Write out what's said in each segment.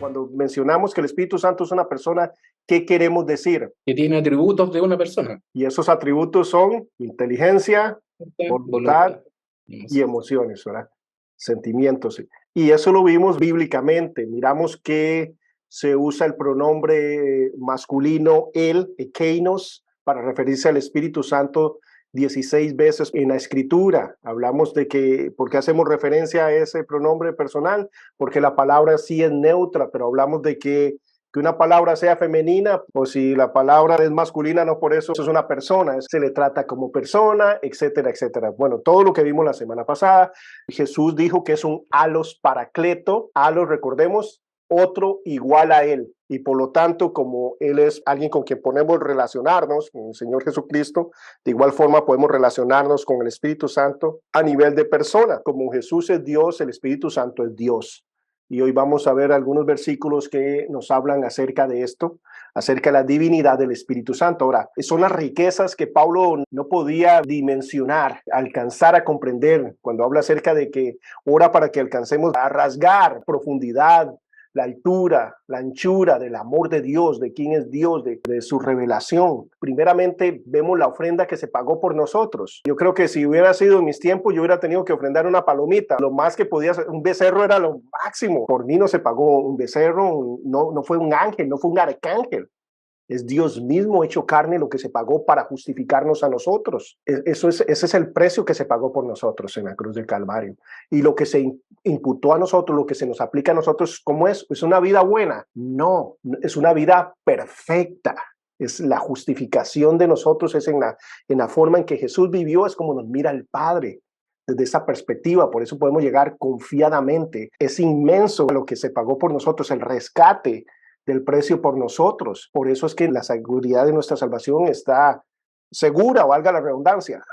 Cuando mencionamos que el Espíritu Santo es una persona, ¿qué queremos decir? Que tiene atributos de una persona. Y esos atributos son inteligencia, voluntad y emociones, ¿verdad? Sentimientos. Y eso lo vimos bíblicamente. Miramos que se usa el pronombre masculino él, ekeinos, para referirse al Espíritu Santo 16 veces en la Escritura. Hablamos de que, ¿por qué hacemos referencia a ese pronombre personal? Porque la palabra sí es neutra, pero hablamos de que una palabra sea femenina, o si la palabra es masculina, no por eso es una persona, se le trata como persona, etcétera, etcétera. Bueno, todo lo que vimos la semana pasada, Jesús dijo que es un alos paracleto, alos, recordemos, otro igual a él. Y por lo tanto, como él es alguien con quien podemos relacionarnos, con el Señor Jesucristo, de igual forma podemos relacionarnos con el Espíritu Santo a nivel de persona. Como Jesús es Dios, el Espíritu Santo es Dios. Y hoy vamos a ver algunos versículos que nos hablan acerca de esto, acerca de la divinidad del Espíritu Santo. Ahora, son las riquezas que Pablo no podía dimensionar, alcanzar a comprender, cuando habla acerca de que ora para que alcancemos a rasgar profundidad, la altura, la anchura del amor de Dios, de quién es Dios, de su revelación. Primeramente vemos la ofrenda que se pagó por nosotros. Yo creo que si hubiera sido en mis tiempos, yo hubiera tenido que ofrendar una palomita. Lo más que podía ser, un becerro era lo máximo. Por mí no se pagó un becerro, no fue un ángel, no fue un arcángel. Es Dios mismo hecho carne lo que se pagó para justificarnos a nosotros. Ese es el precio que se pagó por nosotros en la cruz del Calvario. Y lo que se imputó a nosotros, lo que se nos aplica a nosotros, ¿cómo es? ¿Es una vida buena? No, es una vida perfecta. Es la justificación de nosotros, es en la forma en que Jesús vivió, es como nos mira el Padre. Desde esa perspectiva, por eso podemos llegar confiadamente. Es inmenso lo que se pagó por nosotros, el rescate del precio por nosotros. Por eso es que la seguridad de nuestra salvación está segura, valga la redundancia.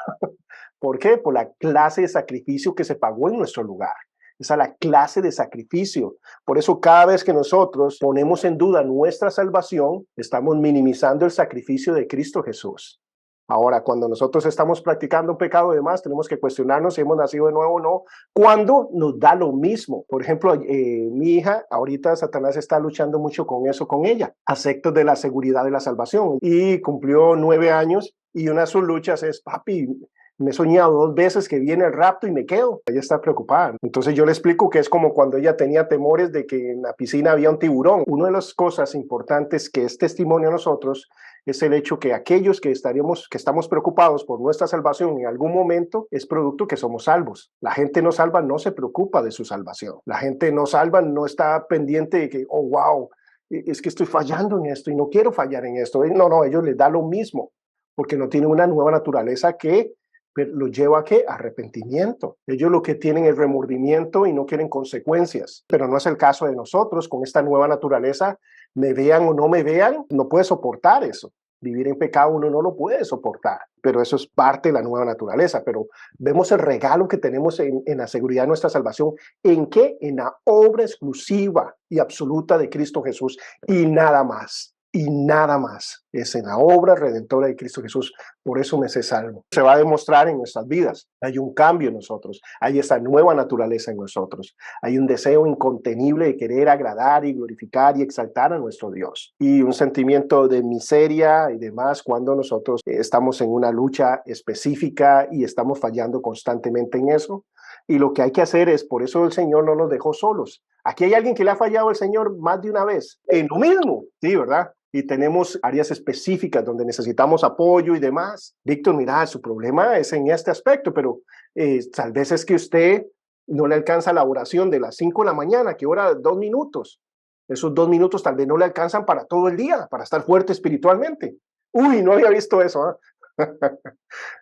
¿Por qué? Por la clase de sacrificio que se pagó en nuestro lugar. Esa es la clase de sacrificio. Por eso cada vez que nosotros ponemos en duda nuestra salvación, estamos minimizando el sacrificio de Cristo Jesús. Ahora, cuando nosotros estamos practicando un pecado de más, tenemos que cuestionarnos si hemos nacido de nuevo o no, cuando nos da lo mismo. Por ejemplo, mi hija, ahorita Satanás está luchando mucho con eso, con ella, aspectos de la seguridad de la salvación. Y cumplió 9 años y una de sus luchas es, papi, me he soñado 2 veces que viene el rapto y me quedo. Ella está preocupada. Entonces yo le explico que es como cuando ella tenía temores de que en la piscina había un tiburón. Una de las cosas importantes que es testimonio a nosotros es el hecho que aquellos que estamos preocupados por nuestra salvación en algún momento es producto que somos salvos. La gente no salva no se preocupa de su salvación. La gente no salva no está pendiente de que, oh, wow, es que estoy fallando en esto y no quiero fallar en esto. No, ellos les da lo mismo porque no tienen una nueva naturaleza que lo lleva a ¿qué? Arrepentimiento. Ellos lo que tienen es remordimiento y no quieren consecuencias, pero no es el caso de nosotros. Con esta nueva naturaleza, me vean o no me vean, no puede soportar eso. Vivir en pecado uno no lo puede soportar, pero eso es parte de la nueva naturaleza. Pero vemos el regalo que tenemos en la seguridad de nuestra salvación. ¿En qué? En la obra exclusiva y absoluta de Cristo Jesús y nada más. Y nada más. Es en la obra redentora de Cristo Jesús. Por eso me sé salvo. Se va a demostrar en nuestras vidas. Hay un cambio en nosotros. Hay esa nueva naturaleza en nosotros. Hay un deseo incontenible de querer agradar y glorificar y exaltar a nuestro Dios. Y un sentimiento de miseria y demás cuando nosotros estamos en una lucha específica y estamos fallando constantemente en eso. Y lo que hay que hacer es, por eso el Señor no nos dejó solos. Aquí hay alguien que le ha fallado al Señor más de una vez. En lo mismo, sí, ¿verdad? Y tenemos áreas específicas donde necesitamos apoyo y demás. Víctor, mira, su problema es en este aspecto, pero tal vez es que usted no le alcanza la oración de las 5 de la mañana, que ora 2 minutos. Esos 2 minutos tal vez no le alcanzan para todo el día, para estar fuerte espiritualmente. Uy, no había visto eso, ¿eh?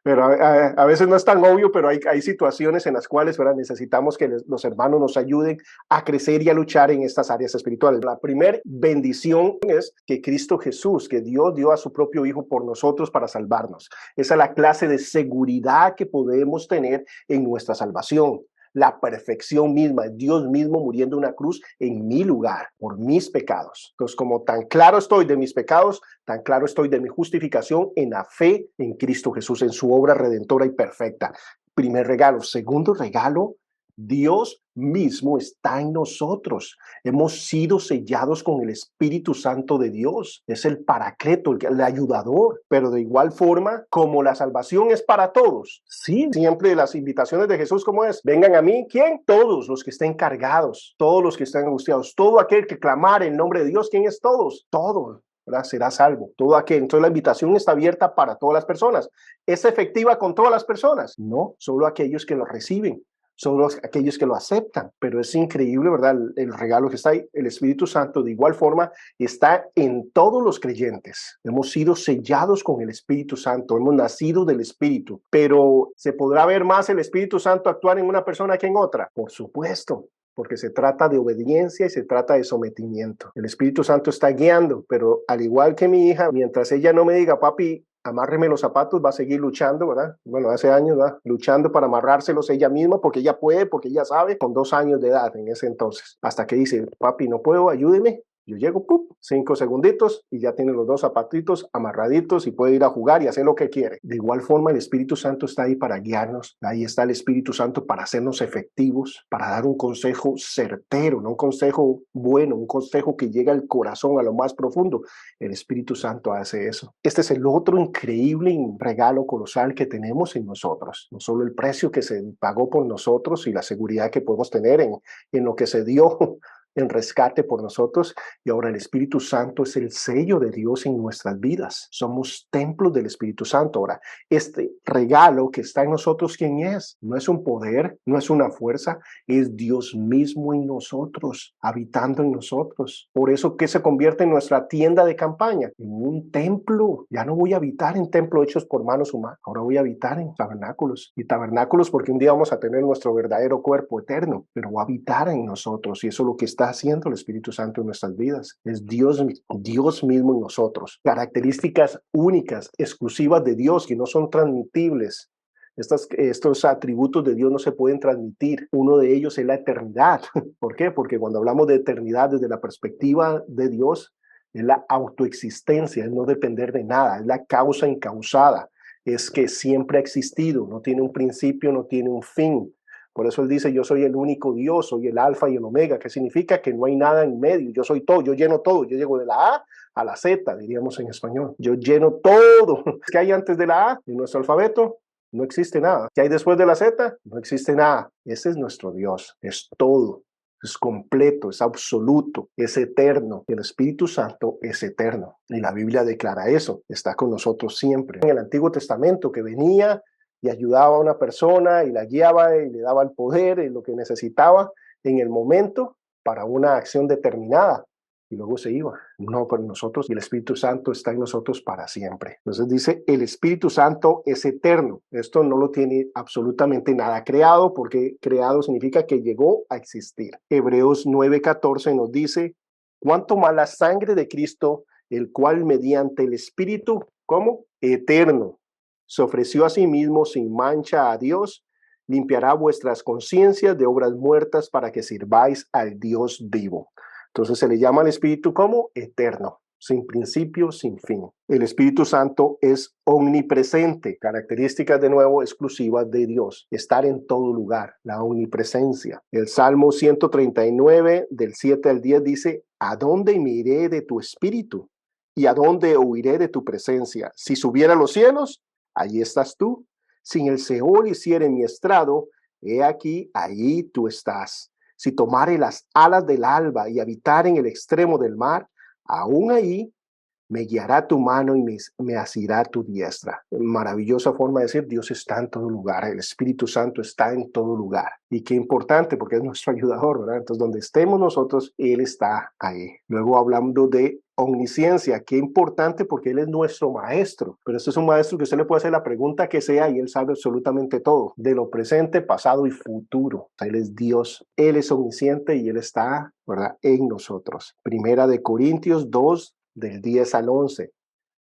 Pero a veces no es tan obvio, pero hay situaciones en las cuales, ¿verdad?, necesitamos que los hermanos nos ayuden a crecer y a luchar en estas áreas espirituales. La primera bendición es que Cristo Jesús, que Dios dio a su propio Hijo por nosotros para salvarnos. Esa es la clase de seguridad que podemos tener en nuestra salvación. La perfección misma, Dios mismo muriendo en una cruz en mi lugar, por mis pecados. Entonces, como tan claro estoy de mis pecados, tan claro estoy de mi justificación en la fe en Cristo Jesús, en su obra redentora y perfecta. Primer regalo. Segundo regalo, Dios mismo está en nosotros. Hemos sido sellados con el Espíritu Santo de Dios. Es el paracleto, el ayudador. Pero de igual forma, como la salvación es para todos, sí, siempre las invitaciones de Jesús, ¿cómo es? Vengan a mí, ¿quién? Todos los que estén cargados, todos los que estén angustiados, todo aquel que clamare el nombre de Dios. ¿Quién es todos? Todos. ¿Verdad? Será salvo. Todo aquel. Entonces la invitación está abierta para todas las personas. ¿Es efectiva con todas las personas? No, solo aquellos que lo reciben. Son aquellos que lo aceptan, pero es increíble, ¿verdad? El regalo que está ahí, el Espíritu Santo, de igual forma, está en todos los creyentes. Hemos sido sellados con el Espíritu Santo, hemos nacido del Espíritu, pero ¿se podrá ver más el Espíritu Santo actuar en una persona que en otra? Por supuesto, porque se trata de obediencia y se trata de sometimiento. El Espíritu Santo está guiando, pero al igual que mi hija, mientras ella no me diga, papi, amárreme los zapatos, va a seguir luchando, ¿verdad? Bueno, hace años, ¿verdad? Luchando para amarrárselos ella misma, porque ella puede, porque ella sabe, con 2 años de edad en ese entonces. Hasta que dice, papi, no puedo, ayúdeme. Yo llego, ¡pum!, 5 segunditos y ya tiene los 2 zapatitos amarraditos y puede ir a jugar y hacer lo que quiere. De igual forma, el Espíritu Santo está ahí para guiarnos. Ahí está el Espíritu Santo para hacernos efectivos, para dar un consejo certero, no un consejo bueno, un consejo que llega al corazón, a lo más profundo. El Espíritu Santo hace eso. Este es el otro increíble regalo colosal que tenemos en nosotros. No solo el precio que se pagó por nosotros y la seguridad que podemos tener en lo que se dio en rescate por nosotros, y ahora el Espíritu Santo es el sello de Dios en nuestras vidas. Somos templos del Espíritu Santo. Ahora, este regalo que está en nosotros, ¿quién es? No es un poder, no es una fuerza, es Dios mismo en nosotros, habitando en nosotros. Por eso que se convierte en nuestra tienda de campaña, en un templo. Ya no voy a habitar en templos hechos por manos humanas, ahora voy a habitar en tabernáculos. Y tabernáculos porque un día vamos a tener nuestro verdadero cuerpo eterno, pero va a habitar en nosotros, y eso es lo que está haciendo el Espíritu Santo en nuestras vidas. Es Dios mismo en nosotros. Características únicas, exclusivas de Dios, que no son transmitibles. Estos atributos de Dios no se pueden transmitir. Uno de ellos es la eternidad. ¿Por qué? Porque cuando hablamos de eternidad desde la perspectiva de Dios, es la autoexistencia, es no depender de nada, es la causa incausada, es que siempre ha existido, no tiene un principio, no tiene un fin. Por eso él dice, yo soy el único Dios, soy el alfa y el omega, que significa que no hay nada en medio, yo soy todo, yo lleno todo, yo llego de la A a la Z, diríamos en español, yo lleno todo. ¿Qué hay antes de la A en nuestro alfabeto? No existe nada. ¿Qué hay después de la Z? No existe nada. Ese es nuestro Dios, es todo. Es completo, es absoluto, es eterno. El Espíritu Santo es eterno. Y la Biblia declara eso. Está con nosotros siempre. En el Antiguo Testamento, que venía y ayudaba a una persona y la guiaba y le daba el poder y lo que necesitaba en el momento para una acción determinada. Y luego se iba. No, pero nosotros, y el Espíritu Santo está en nosotros para siempre. Entonces dice, el Espíritu Santo es eterno. Esto no lo tiene absolutamente nada creado, porque creado significa que llegó a existir. Hebreos 9:14 nos dice, ¿cuánto más la sangre de Cristo, el cual mediante el Espíritu, ¿cómo? Eterno, se ofreció a sí mismo sin mancha a Dios, limpiará vuestras conciencias de obras muertas para que sirváis al Dios vivo. Entonces se le llama al Espíritu como eterno, sin principio, sin fin. El Espíritu Santo es omnipresente, características de nuevo exclusivas de Dios, estar en todo lugar, la omnipresencia. El Salmo 139, del 7 al 10 dice, ¿a dónde me iré de tu Espíritu? ¿Y a dónde huiré de tu presencia? Si subiera a los cielos, allí estás tú. Si en el Seol hiciere mi estrado, he aquí, allí tú estás. Si tomare las alas del alba y habitar en el extremo del mar, aún ahí me guiará tu mano y me asirá tu diestra. Maravillosa forma de decir, Dios está en todo lugar, el Espíritu Santo está en todo lugar. Y qué importante, porque es nuestro ayudador, ¿verdad? Entonces, donde estemos nosotros, Él está ahí. Luego hablando de omnisciencia, qué importante, porque Él es nuestro maestro. Pero este es un maestro que usted le puede hacer la pregunta que sea y Él sabe absolutamente todo, de lo presente, pasado y futuro. O sea, Él es Dios, Él es omnisciente y Él está, ¿verdad?, en nosotros. Primera de Corintios 2, del 10 al 11.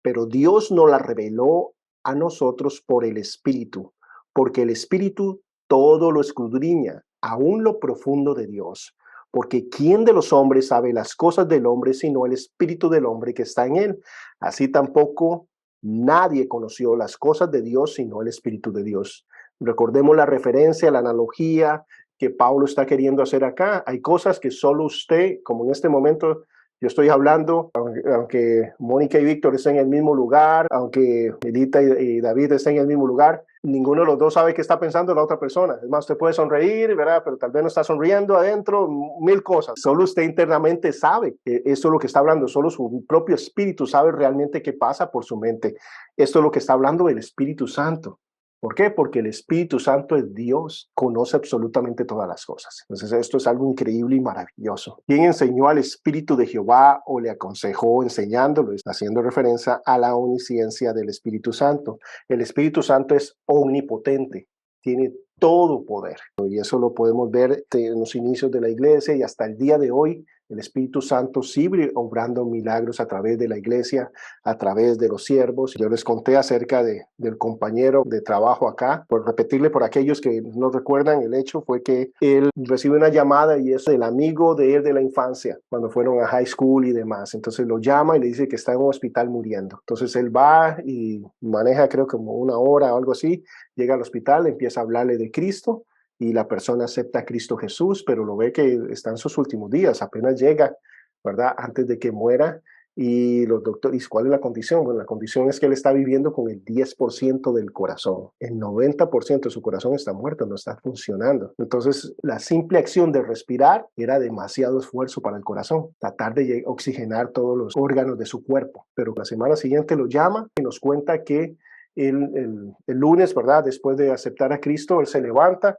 Pero Dios nos la reveló a nosotros por el Espíritu, porque el Espíritu todo lo escudriña, aún lo profundo de Dios. Porque ¿quién de los hombres sabe las cosas del hombre sino el Espíritu del hombre que está en él? Así tampoco nadie conoció las cosas de Dios sino el Espíritu de Dios. Recordemos la referencia, la analogía que Pablo está queriendo hacer acá. Hay cosas que solo usted, como en este momento yo estoy hablando, aunque Mónica y Víctor estén en el mismo lugar, aunque Edita y David estén en el mismo lugar, ninguno de los dos sabe qué está pensando la otra persona. Es más, usted puede sonreír, ¿verdad? Pero tal vez no está sonriendo adentro, mil cosas. Solo usted internamente sabe que esto es lo que está hablando, solo su propio espíritu sabe realmente qué pasa por su mente. Esto es lo que está hablando el Espíritu Santo. ¿Por qué? Porque el Espíritu Santo es Dios, conoce absolutamente todas las cosas. Entonces esto es algo increíble y maravilloso. ¿Quién enseñó al Espíritu de Jehová o le aconsejó enseñándolo? Haciendo referencia a la omnisciencia del Espíritu Santo. El Espíritu Santo es omnipotente, tiene todo poder. Y eso lo podemos ver en los inicios de la iglesia y hasta el día de hoy. El Espíritu Santo sigue obrando milagros a través de la iglesia, a través de los siervos. Yo les conté acerca del compañero de trabajo acá. Por repetirle por aquellos que no recuerdan, el hecho fue que él recibe una llamada y es del amigo de él de la infancia, cuando fueron a high school y demás. Entonces lo llama y le dice que está en un hospital muriendo. Entonces él va y maneja creo como una hora o algo así, llega al hospital, empieza a hablarle de Cristo. Y la persona acepta a Cristo Jesús, pero lo ve que está en sus últimos días, apenas llega, ¿verdad? Antes de que muera. Y los doctores, ¿cuál es la condición? Bueno, la condición es que él está viviendo con el 10% del corazón. El 90% de su corazón está muerto, no está funcionando. Entonces, la simple acción de respirar era demasiado esfuerzo para el corazón, tratar de oxigenar todos los órganos de su cuerpo. Pero la semana siguiente lo llama y nos cuenta que el lunes, ¿verdad? Después de aceptar a Cristo, él se levanta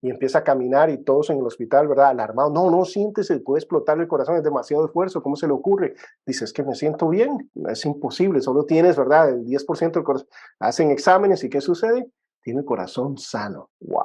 y empieza a caminar y todos en el hospital, ¿verdad? Alarmados. No, no, siéntese, puede explotar el corazón, es demasiado esfuerzo, ¿cómo se le ocurre? Dice, es que me siento bien, es imposible, solo tienes, ¿verdad? El 10% del corazón. Hacen exámenes y ¿qué sucede? Tiene el corazón sano. ¡Wow!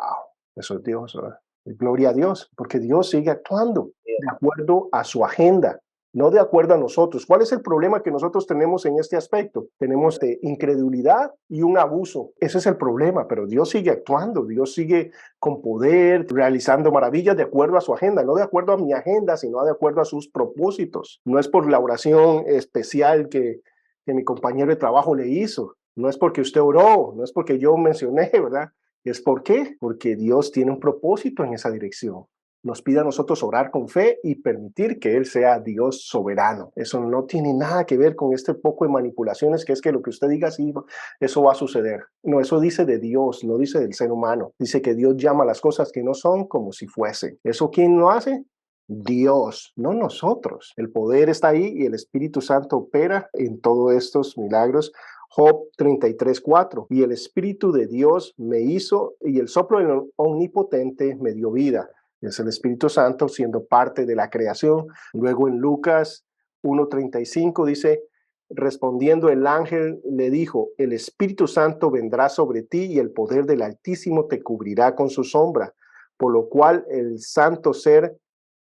Eso es Dios, ¿verdad? Gloria a Dios, porque Dios sigue actuando de acuerdo a su agenda, no de acuerdo a nosotros. ¿Cuál es el problema que nosotros tenemos en este aspecto? Tenemos incredulidad y un abuso. Ese es el problema, pero Dios sigue actuando, Dios sigue con poder, realizando maravillas de acuerdo a su agenda, no de acuerdo a mi agenda, sino de acuerdo a sus propósitos. No es por la oración especial que mi compañero de trabajo le hizo, no es porque usted oró, no es porque yo mencioné, ¿verdad? ¿Es por qué? Porque Dios tiene un propósito en esa dirección. Nos pide a nosotros orar con fe y permitir que Él sea Dios soberano. Eso no tiene nada que ver con este poco de manipulaciones, que es que lo que usted diga, sí, eso va a suceder. No, eso dice de Dios, no dice del ser humano. Dice que Dios llama las cosas que no son como si fuesen. ¿Eso quién lo hace? Dios, no nosotros. El poder está ahí y el Espíritu Santo opera en todos estos milagros. Job 33:4, y el Espíritu de Dios me hizo, y el soplo del Omnipotente me dio vida. Es el Espíritu Santo siendo parte de la creación. Luego en Lucas 1:35 dice, respondiendo el ángel le dijo, el Espíritu Santo vendrá sobre ti y el poder del Altísimo te cubrirá con su sombra, por lo cual el santo ser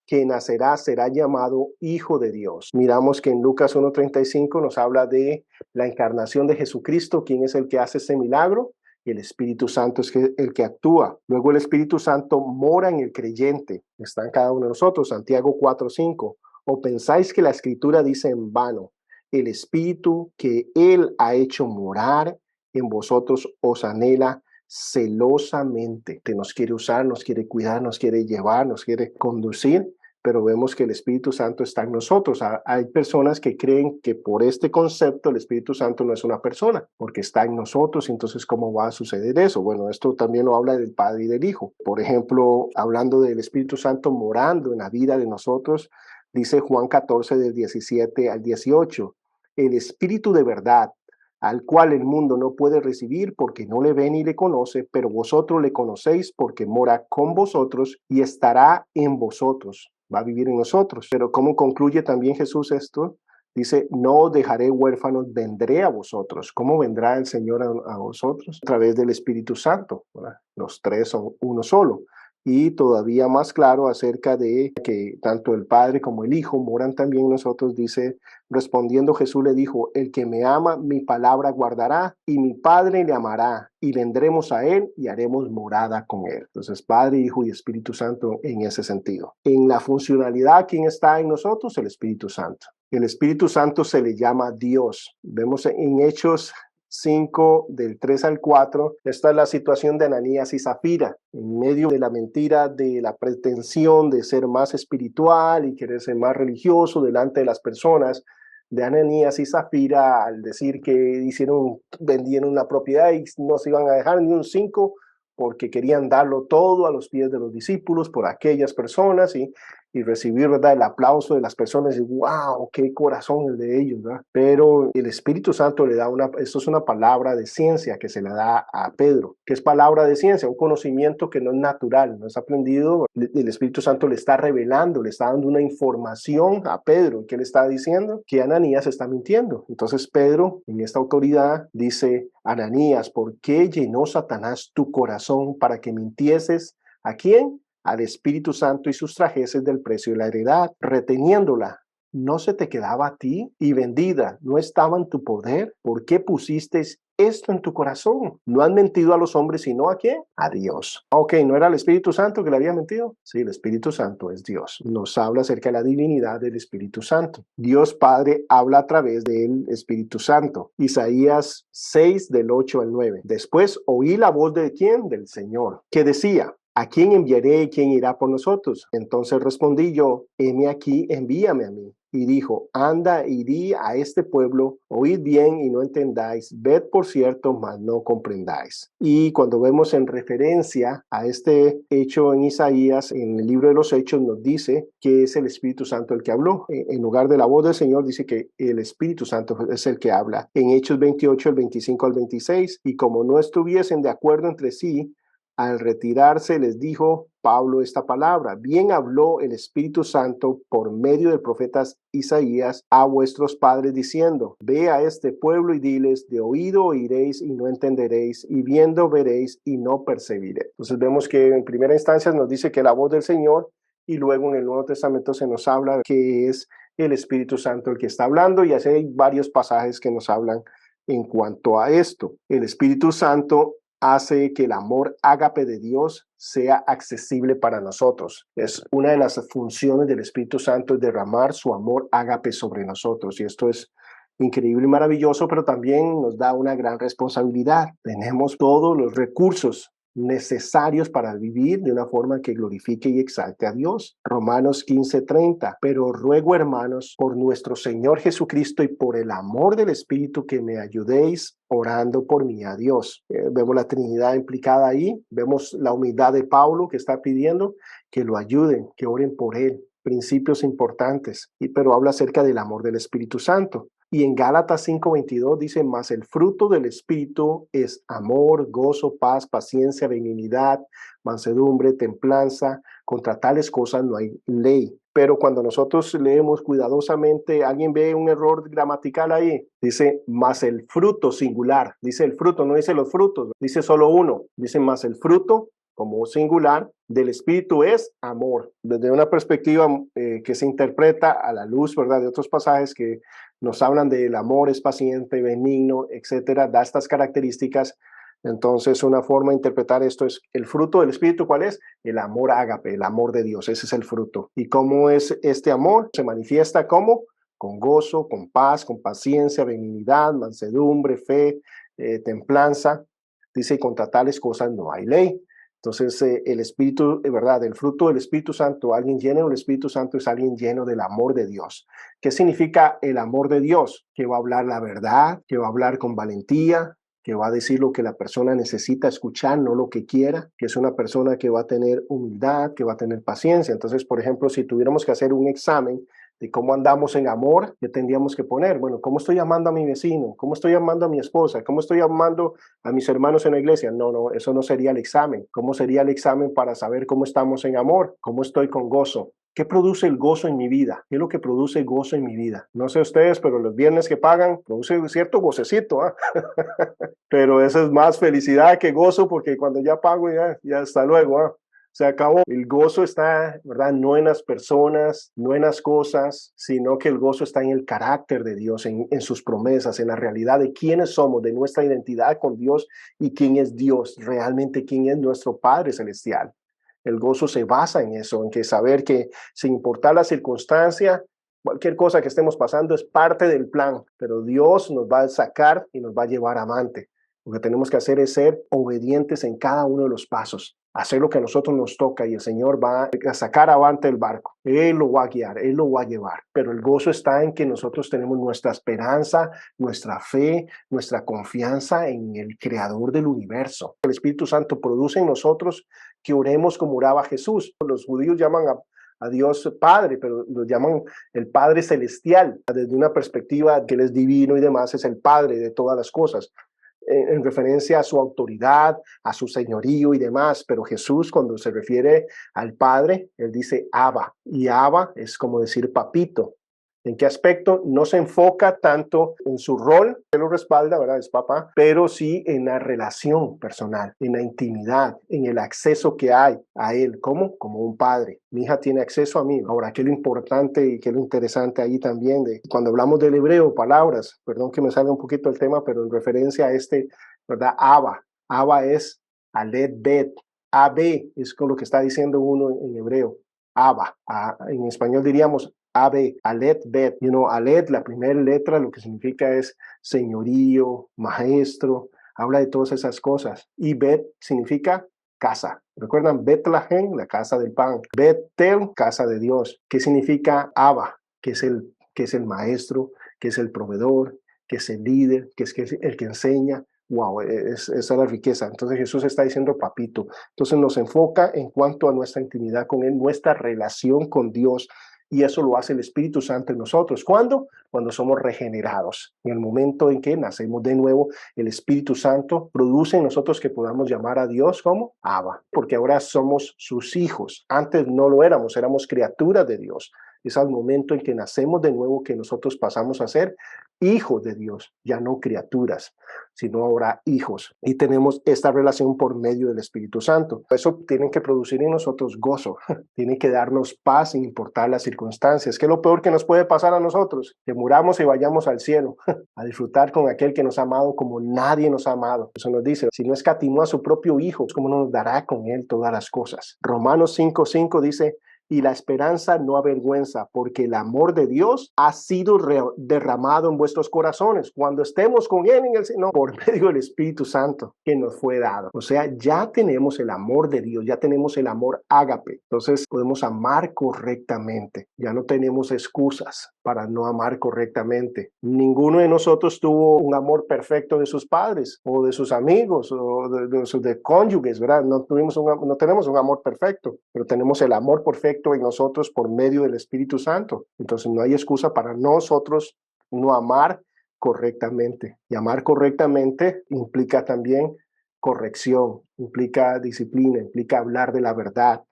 que nacerá será llamado Hijo de Dios. Miramos que en Lucas 1:35 nos habla de la encarnación de Jesucristo, quién es el que hace ese milagro, y el Espíritu Santo es el que actúa. Luego el Espíritu Santo mora en el creyente, está en cada uno de nosotros, Santiago 4:5. ¿O pensáis que la Escritura dice en vano, el Espíritu que Él ha hecho morar en vosotros os anhela celosamente? Te nos quiere usar, nos quiere cuidar, nos quiere llevar, nos quiere conducir, pero vemos que el Espíritu Santo está en nosotros. Hay personas que creen que por este concepto el Espíritu Santo no es una persona, porque está en nosotros. Entonces, ¿cómo va a suceder eso? Bueno, esto también lo habla del Padre y del Hijo. Por ejemplo, hablando del Espíritu Santo morando en la vida de nosotros, dice Juan 14 del 17 al 18, el Espíritu de verdad, al cual el mundo no puede recibir porque no le ve ni le conoce, pero vosotros le conocéis porque mora con vosotros y estará en vosotros, va a vivir en nosotros. Pero ¿cómo concluye también Jesús esto? Dice, no os dejaré huérfanos, vendré a vosotros. ¿Cómo vendrá el Señor a vosotros? A través del Espíritu Santo, ¿verdad? Los tres son uno solo. Y todavía más claro acerca de que tanto el Padre como el Hijo moran también en nosotros, dice, respondiendo Jesús le dijo, el que me ama, mi palabra guardará, y mi Padre le amará, y vendremos a él y haremos morada con él. Entonces, Padre, Hijo y Espíritu Santo en ese sentido. En la funcionalidad, ¿quién está en nosotros? El Espíritu Santo. El Espíritu Santo se le llama Dios. Vemos en Hechos 5, del 3 al 4, esta es la situación de Ananías y Zafira, en medio de la mentira, de la pretensión de ser más espiritual y querer ser más religioso delante de las personas, de Ananías y Zafira, al decir que vendieron una propiedad y no se iban a dejar ni un 5, porque querían darlo todo a los pies de los discípulos por aquellas personas y recibir, ¿verdad?, el aplauso de las personas y wow, qué corazón el de ellos, ¿verdad? Pero el Espíritu Santo le da esto es una palabra de ciencia que se le da a Pedro. ¿Qué es palabra de ciencia? Un conocimiento que no es natural, no es aprendido. El Espíritu Santo le está revelando, le está dando una información a Pedro. ¿Qué le está diciendo? Que Ananías está mintiendo. Entonces Pedro, en esta autoridad, dice: Ananías, ¿por qué llenó Satanás tu corazón para que mintieses? ¿A quién? Al Espíritu Santo y sustrajeses del precio de la heredad, reteniéndola. ¿No se te quedaba a ti? Y vendida, ¿no estaba en tu poder? ¿Por qué pusiste esto en tu corazón? ¿No has mentido a los hombres, sino a quién? A Dios. Ok, ¿no era el Espíritu Santo que le había mentido? Sí, el Espíritu Santo es Dios. Nos habla acerca de la divinidad del Espíritu Santo. Dios Padre habla a través del Espíritu Santo. Isaías 6, del 8 al 9. Después oí la voz de ¿quién? Del Señor, que decía: ¿a quién enviaré y quién irá por nosotros? Entonces respondí yo: heme aquí, envíame a mí. Y dijo: anda y di a este pueblo, oíd bien y no entendáis, ved por cierto, mas no comprendáis. Y cuando vemos en referencia a este hecho en Isaías, en el libro de los Hechos, nos dice que es el Espíritu Santo el que habló. En lugar de la voz del Señor, dice que el Espíritu Santo es el que habla. En Hechos 28, el 25 al 26, y como no estuviesen de acuerdo entre sí, al retirarse les dijo Pablo esta palabra: bien habló el Espíritu Santo por medio del profeta Isaías a vuestros padres diciendo: ve a este pueblo y diles, de oído oiréis y no entenderéis, y viendo veréis y no percibiréis. Entonces vemos que en primera instancia nos dice que la voz del Señor, y luego en el Nuevo Testamento se nos habla que es el Espíritu Santo el que está hablando, y así hay varios pasajes que nos hablan en cuanto a esto. El Espíritu Santo hace que el amor ágape de Dios sea accesible para nosotros. Es una de las funciones del Espíritu Santo, es derramar su amor ágape sobre nosotros. Y esto es increíble y maravilloso, pero también nos da una gran responsabilidad. Tenemos todos los recursos necesarios para vivir de una forma que glorifique y exalte a Dios. Romanos 15:30. Pero ruego, hermanos, por nuestro Señor Jesucristo y por el amor del Espíritu, que me ayudéis orando por mí a Dios. Vemos la Trinidad implicada ahí, vemos la humildad de Pablo, que está pidiendo que lo ayuden, que oren por él. Principios importantes, pero habla acerca del amor del Espíritu Santo. Y en Gálatas 5:22 dice: mas el fruto del Espíritu es amor, gozo, paz, paciencia, benignidad, mansedumbre, templanza. Contra tales cosas no hay ley. Pero cuando nosotros leemos cuidadosamente, alguien ve un error gramatical ahí. Dice: mas el fruto, singular. Dice el fruto, no dice los frutos, dice solo uno. Dice: mas el fruto, como singular, del Espíritu es amor. Desde una perspectiva que se interpreta a la luz, ¿verdad?, de otros pasajes que nos hablan del amor es paciente, benigno, etcétera, da estas características. Entonces, una forma de interpretar esto es: el fruto del Espíritu, ¿cuál es? El amor ágape, el amor de Dios. Ese es el fruto. ¿Y cómo es este amor? Se manifiesta ¿cómo? Con gozo, con paz, con paciencia, benignidad, mansedumbre, fe, templanza. Dice: y contra tales cosas no hay ley. Entonces, el Espíritu, ¿verdad?, el fruto del Espíritu Santo, alguien lleno del Espíritu Santo es alguien lleno del amor de Dios. ¿Qué significa el amor de Dios? Que va a hablar la verdad, que va a hablar con valentía, que va a decir lo que la persona necesita escuchar, no lo que quiera, que es una persona que va a tener humildad, que va a tener paciencia. Entonces, por ejemplo, si tuviéramos que hacer un examen de cómo andamos en amor, ¿qué tendríamos que poner? Bueno, ¿cómo estoy amando a mi vecino? ¿Cómo estoy amando a mi esposa? ¿Cómo estoy amando a mis hermanos en la iglesia? No, eso no sería el examen. ¿Cómo sería el examen para saber cómo estamos en amor? ¿Cómo estoy con gozo? ¿Qué produce el gozo en mi vida? ¿Qué es lo que produce gozo en mi vida? No sé ustedes, pero los viernes que pagan produce un cierto gocecito, ¿eh? Pero eso es más felicidad que gozo, porque cuando ya pago, ya hasta luego, ¿eh? Se acabó. El gozo está, ¿verdad?, no en las personas, no en las cosas, sino que el gozo está en el carácter de Dios, en sus promesas, en la realidad de quiénes somos, de nuestra identidad con Dios y quién es Dios, realmente quién es nuestro Padre Celestial. El gozo se basa en eso, en que saber que sin importar la circunstancia, Cualquier cosa que estemos pasando es parte del plan, pero Dios nos va a sacar y nos va a llevar avante. Lo que tenemos que hacer es ser obedientes en cada uno de los pasos, hacer lo que a nosotros nos toca y el Señor va a sacar avante el barco. Él lo va a guiar, Él lo va a llevar. Pero el gozo está en que nosotros tenemos nuestra esperanza, nuestra fe, nuestra confianza en el Creador del universo. El Espíritu Santo produce en nosotros que oremos como oraba Jesús. Los judíos llaman a Dios Padre, pero lo llaman el Padre Celestial. Desde una perspectiva que Él es divino y demás, es el Padre de todas las cosas, en referencia a su autoridad, a su señorío y demás. Pero Jesús, cuando se refiere al Padre, Él dice Abba, y Abba es como decir papito. ¿En qué aspecto? No se enfoca tanto en su rol, que lo respalda, ¿verdad? Es papá, pero sí en la relación personal, en la intimidad, en el acceso que hay a él. ¿Cómo? Como un padre. Mi hija tiene acceso a mí. Ahora, ¿qué es lo importante y qué es lo interesante ahí también? Cuando hablamos del hebreo, palabras, perdón que me salga un poquito el tema, pero en referencia a ¿verdad? Abba. Abba es Alet Bet. AB es con lo que está diciendo uno en hebreo. Abba. En español diríamos Abe, Alet, Bet. Alet, la primera letra, lo que significa es señorío, maestro, habla de todas esas cosas. Y Bet significa casa. ¿Recuerdan? Betlehem, la casa del pan. Betel, casa de Dios. ¿Qué significa Abba? Que es el maestro, que es el proveedor, que es el líder, que es el que enseña. Wow, esa es la riqueza. Entonces Jesús está diciendo papito. Entonces nos enfoca en cuanto a nuestra intimidad con Él, nuestra relación con Dios. Y eso lo hace el Espíritu Santo en nosotros. ¿Cuándo? Cuando somos regenerados. En el momento en que nacemos de nuevo, el Espíritu Santo produce en nosotros que podamos llamar a Dios como Abba, porque ahora somos sus hijos. Antes no lo éramos criaturas de Dios. Es al momento en que nacemos de nuevo que nosotros pasamos a ser hijos de Dios, ya no criaturas, sino ahora hijos. Y tenemos esta relación por medio del Espíritu Santo. Eso tiene que producir en nosotros gozo, tiene que darnos paz sin importar las circunstancias. ¿Qué es lo peor que nos puede pasar a nosotros? Que muramos y vayamos al cielo a disfrutar con aquel que nos ha amado como nadie nos ha amado. Eso nos dice, si no escatimó a su propio Hijo, ¿cómo no nos dará con Él todas las cosas? Romanos 5:5 dice, y la esperanza no avergüenza, porque el amor de Dios ha sido derramado en vuestros corazones cuando estemos con Él en el Señor, por medio del Espíritu Santo que nos fue dado. O sea, ya tenemos el amor de Dios, ya tenemos el amor ágape. Entonces podemos amar correctamente. Ya no tenemos excusas para no amar correctamente. Ninguno de nosotros tuvo un amor perfecto de sus padres o de sus amigos o de sus cónyuges, ¿verdad? No tenemos un amor perfecto, pero tenemos el amor perfecto en nosotros por medio del Espíritu Santo. Entonces no hay excusa para nosotros no amar correctamente. Y amar correctamente implica también corrección, implica disciplina, implica hablar de la verdad.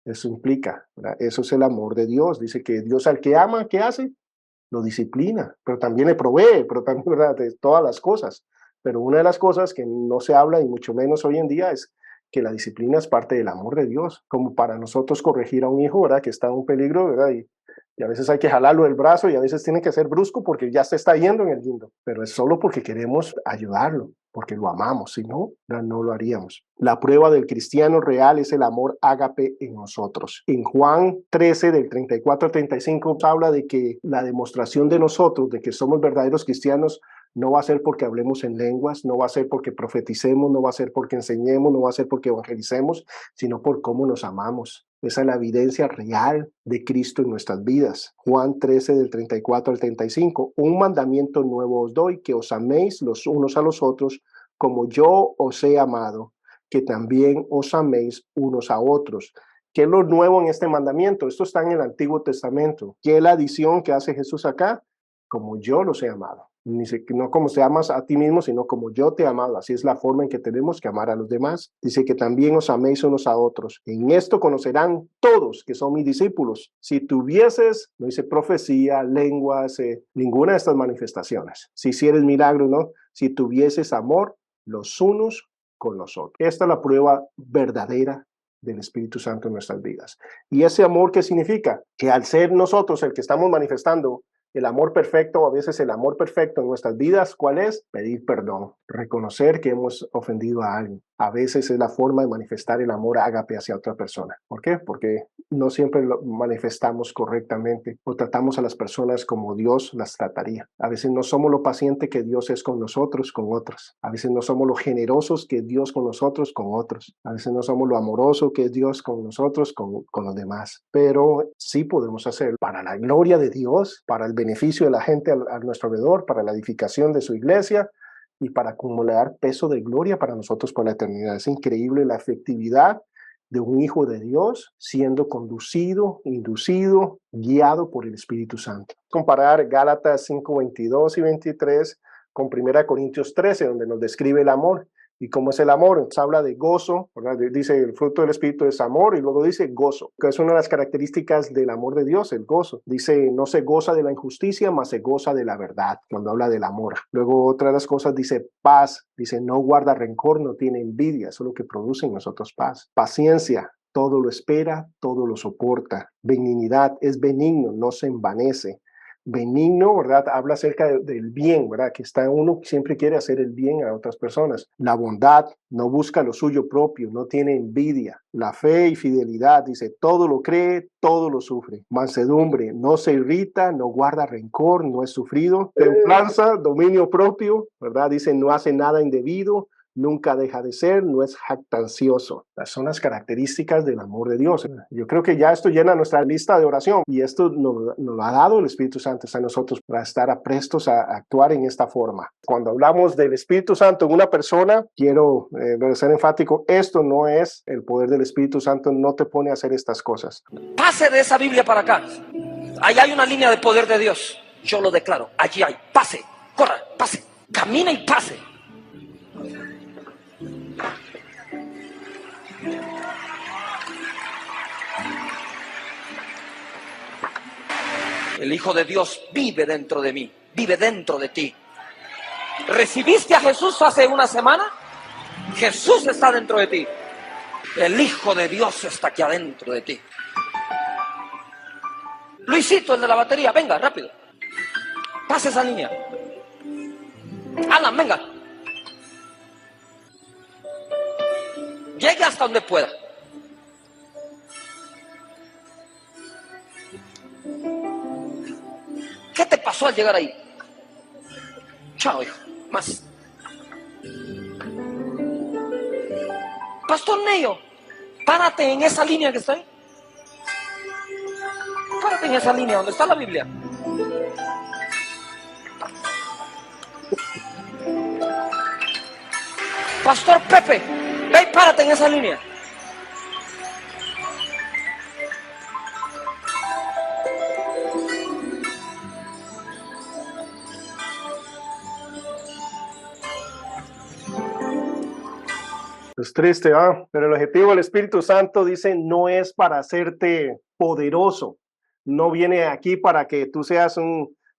Eso implica, ¿verdad? Eso es el amor de Dios. Dice que Dios al que ama, ¿qué hace? Lo disciplina, pero también le provee, pero también, ¿verdad?, de todas las cosas. Pero una de las cosas que no se habla y mucho menos hoy en día es que la disciplina es parte del amor de Dios, como para nosotros corregir a un hijo, ¿verdad?, que está en un peligro, ¿verdad? Y a veces hay que jalarlo del brazo y a veces tiene que ser brusco porque ya se está yendo en el guindo, pero es solo porque queremos ayudarlo, porque lo amamos, si no, no lo haríamos. La prueba del cristiano real es el amor ágape en nosotros. En Juan 13, del 34 al 35, habla de que la demostración de nosotros, de que somos verdaderos cristianos, no va a ser porque hablemos en lenguas, no va a ser porque profeticemos, no va a ser porque enseñemos, no va a ser porque evangelicemos, sino por cómo nos amamos. Esa es la evidencia real de Cristo en nuestras vidas. Juan 13, del 34 al 35. Un mandamiento nuevo os doy, que os améis los unos a los otros, como yo os he amado, que también os améis unos a otros. ¿Qué es lo nuevo en este mandamiento? Esto está en el Antiguo Testamento. ¿Qué es la adición que hace Jesús acá? Como yo los he amado. No como te amas a ti mismo, sino como yo te he amado. Así es la forma en que tenemos que amar a los demás. Dice que también os améis unos a otros. En esto conocerán todos que son mis discípulos. Si tuvieses, no dice profecía, lenguas, ninguna de estas manifestaciones. Si hicieres milagros, ¿no? Si tuvieses amor los unos con los otros. Esta es la prueba verdadera del Espíritu Santo en nuestras vidas. ¿Y ese amor qué significa? Que al ser nosotros el que estamos manifestando el amor perfecto, a veces el amor perfecto en nuestras vidas, ¿cuál es? Pedir perdón, reconocer que hemos ofendido a alguien. a veces es la forma de manifestar el amor ágape hacia otra persona. ¿Por qué? Porque no siempre lo manifestamos correctamente o tratamos a las personas como Dios las trataría. A veces no somos lo paciente que Dios es con nosotros, con otros. A veces no somos lo generosos que es Dios con nosotros, con otros. A veces no somos lo amoroso que es Dios con nosotros, con los demás. Pero sí podemos hacerlo para la gloria de Dios, para el beneficio de la gente a nuestro alrededor, para la edificación de su iglesia y para acumular peso de gloria para nosotros por la eternidad. Es increíble la efectividad de un hijo de Dios siendo conducido, inducido, guiado por el Espíritu Santo. Comparar Gálatas 5, 22 y 23 con 1 Corintios 13, donde nos describe el amor. ¿Y cómo es el amor? Nos habla de gozo, ¿verdad? Dice el fruto del Espíritu es amor y luego dice gozo, que es una de las características del amor de Dios, el gozo. Dice, no se goza de la injusticia, mas se goza de la verdad, cuando habla del amor. Luego otra de las cosas dice paz, dice no guarda rencor, no tiene envidia, eso es lo que produce en nosotros paz. Paciencia, todo lo espera, todo lo soporta. Benignidad, es benigno, no se envanece. Benigno, ¿verdad? Habla acerca del bien, ¿verdad? Que uno siempre quiere hacer el bien a otras personas. La bondad, no busca lo suyo propio, no tiene envidia. La fe y fidelidad, dice, todo lo cree, todo lo sufre. Mansedumbre, no se irrita, no guarda rencor, no es sufrido. Templanza, dominio propio, ¿verdad? Dice, no hace nada indebido. Nunca deja de ser, no es jactancioso. Estas son las características del amor de Dios. Yo creo que ya esto llena nuestra lista de oración y esto nos lo ha dado el Espíritu Santo a nosotros para estar aprestos a actuar en esta forma. Cuando hablamos del Espíritu Santo en una persona, quiero ser enfático, esto no es el poder del Espíritu Santo, no te pone a hacer estas cosas. Pase de esa Biblia para acá. Allá hay una línea de poder de Dios. Yo lo declaro, allí hay. Pase, corra, pase, camina y pase. El Hijo de Dios vive dentro de mí, vive dentro de ti. ¿Recibiste a Jesús hace una semana? Jesús está dentro de ti. El Hijo de Dios está aquí adentro de ti. Luisito, el de la batería, venga, rápido. Pase esa línea. Alan, venga. Llegue hasta donde pueda. ¿Qué te pasó al llegar ahí? Chao, hijo. Más. Pastor Neyo, párate en esa línea que está ahí. Párate en esa línea donde está la Biblia. Pastor Pepe, ve y párate en esa línea. Es triste, ¿ah? Pero el objetivo del Espíritu Santo, dice, no es para hacerte poderoso. No viene aquí para que tú seas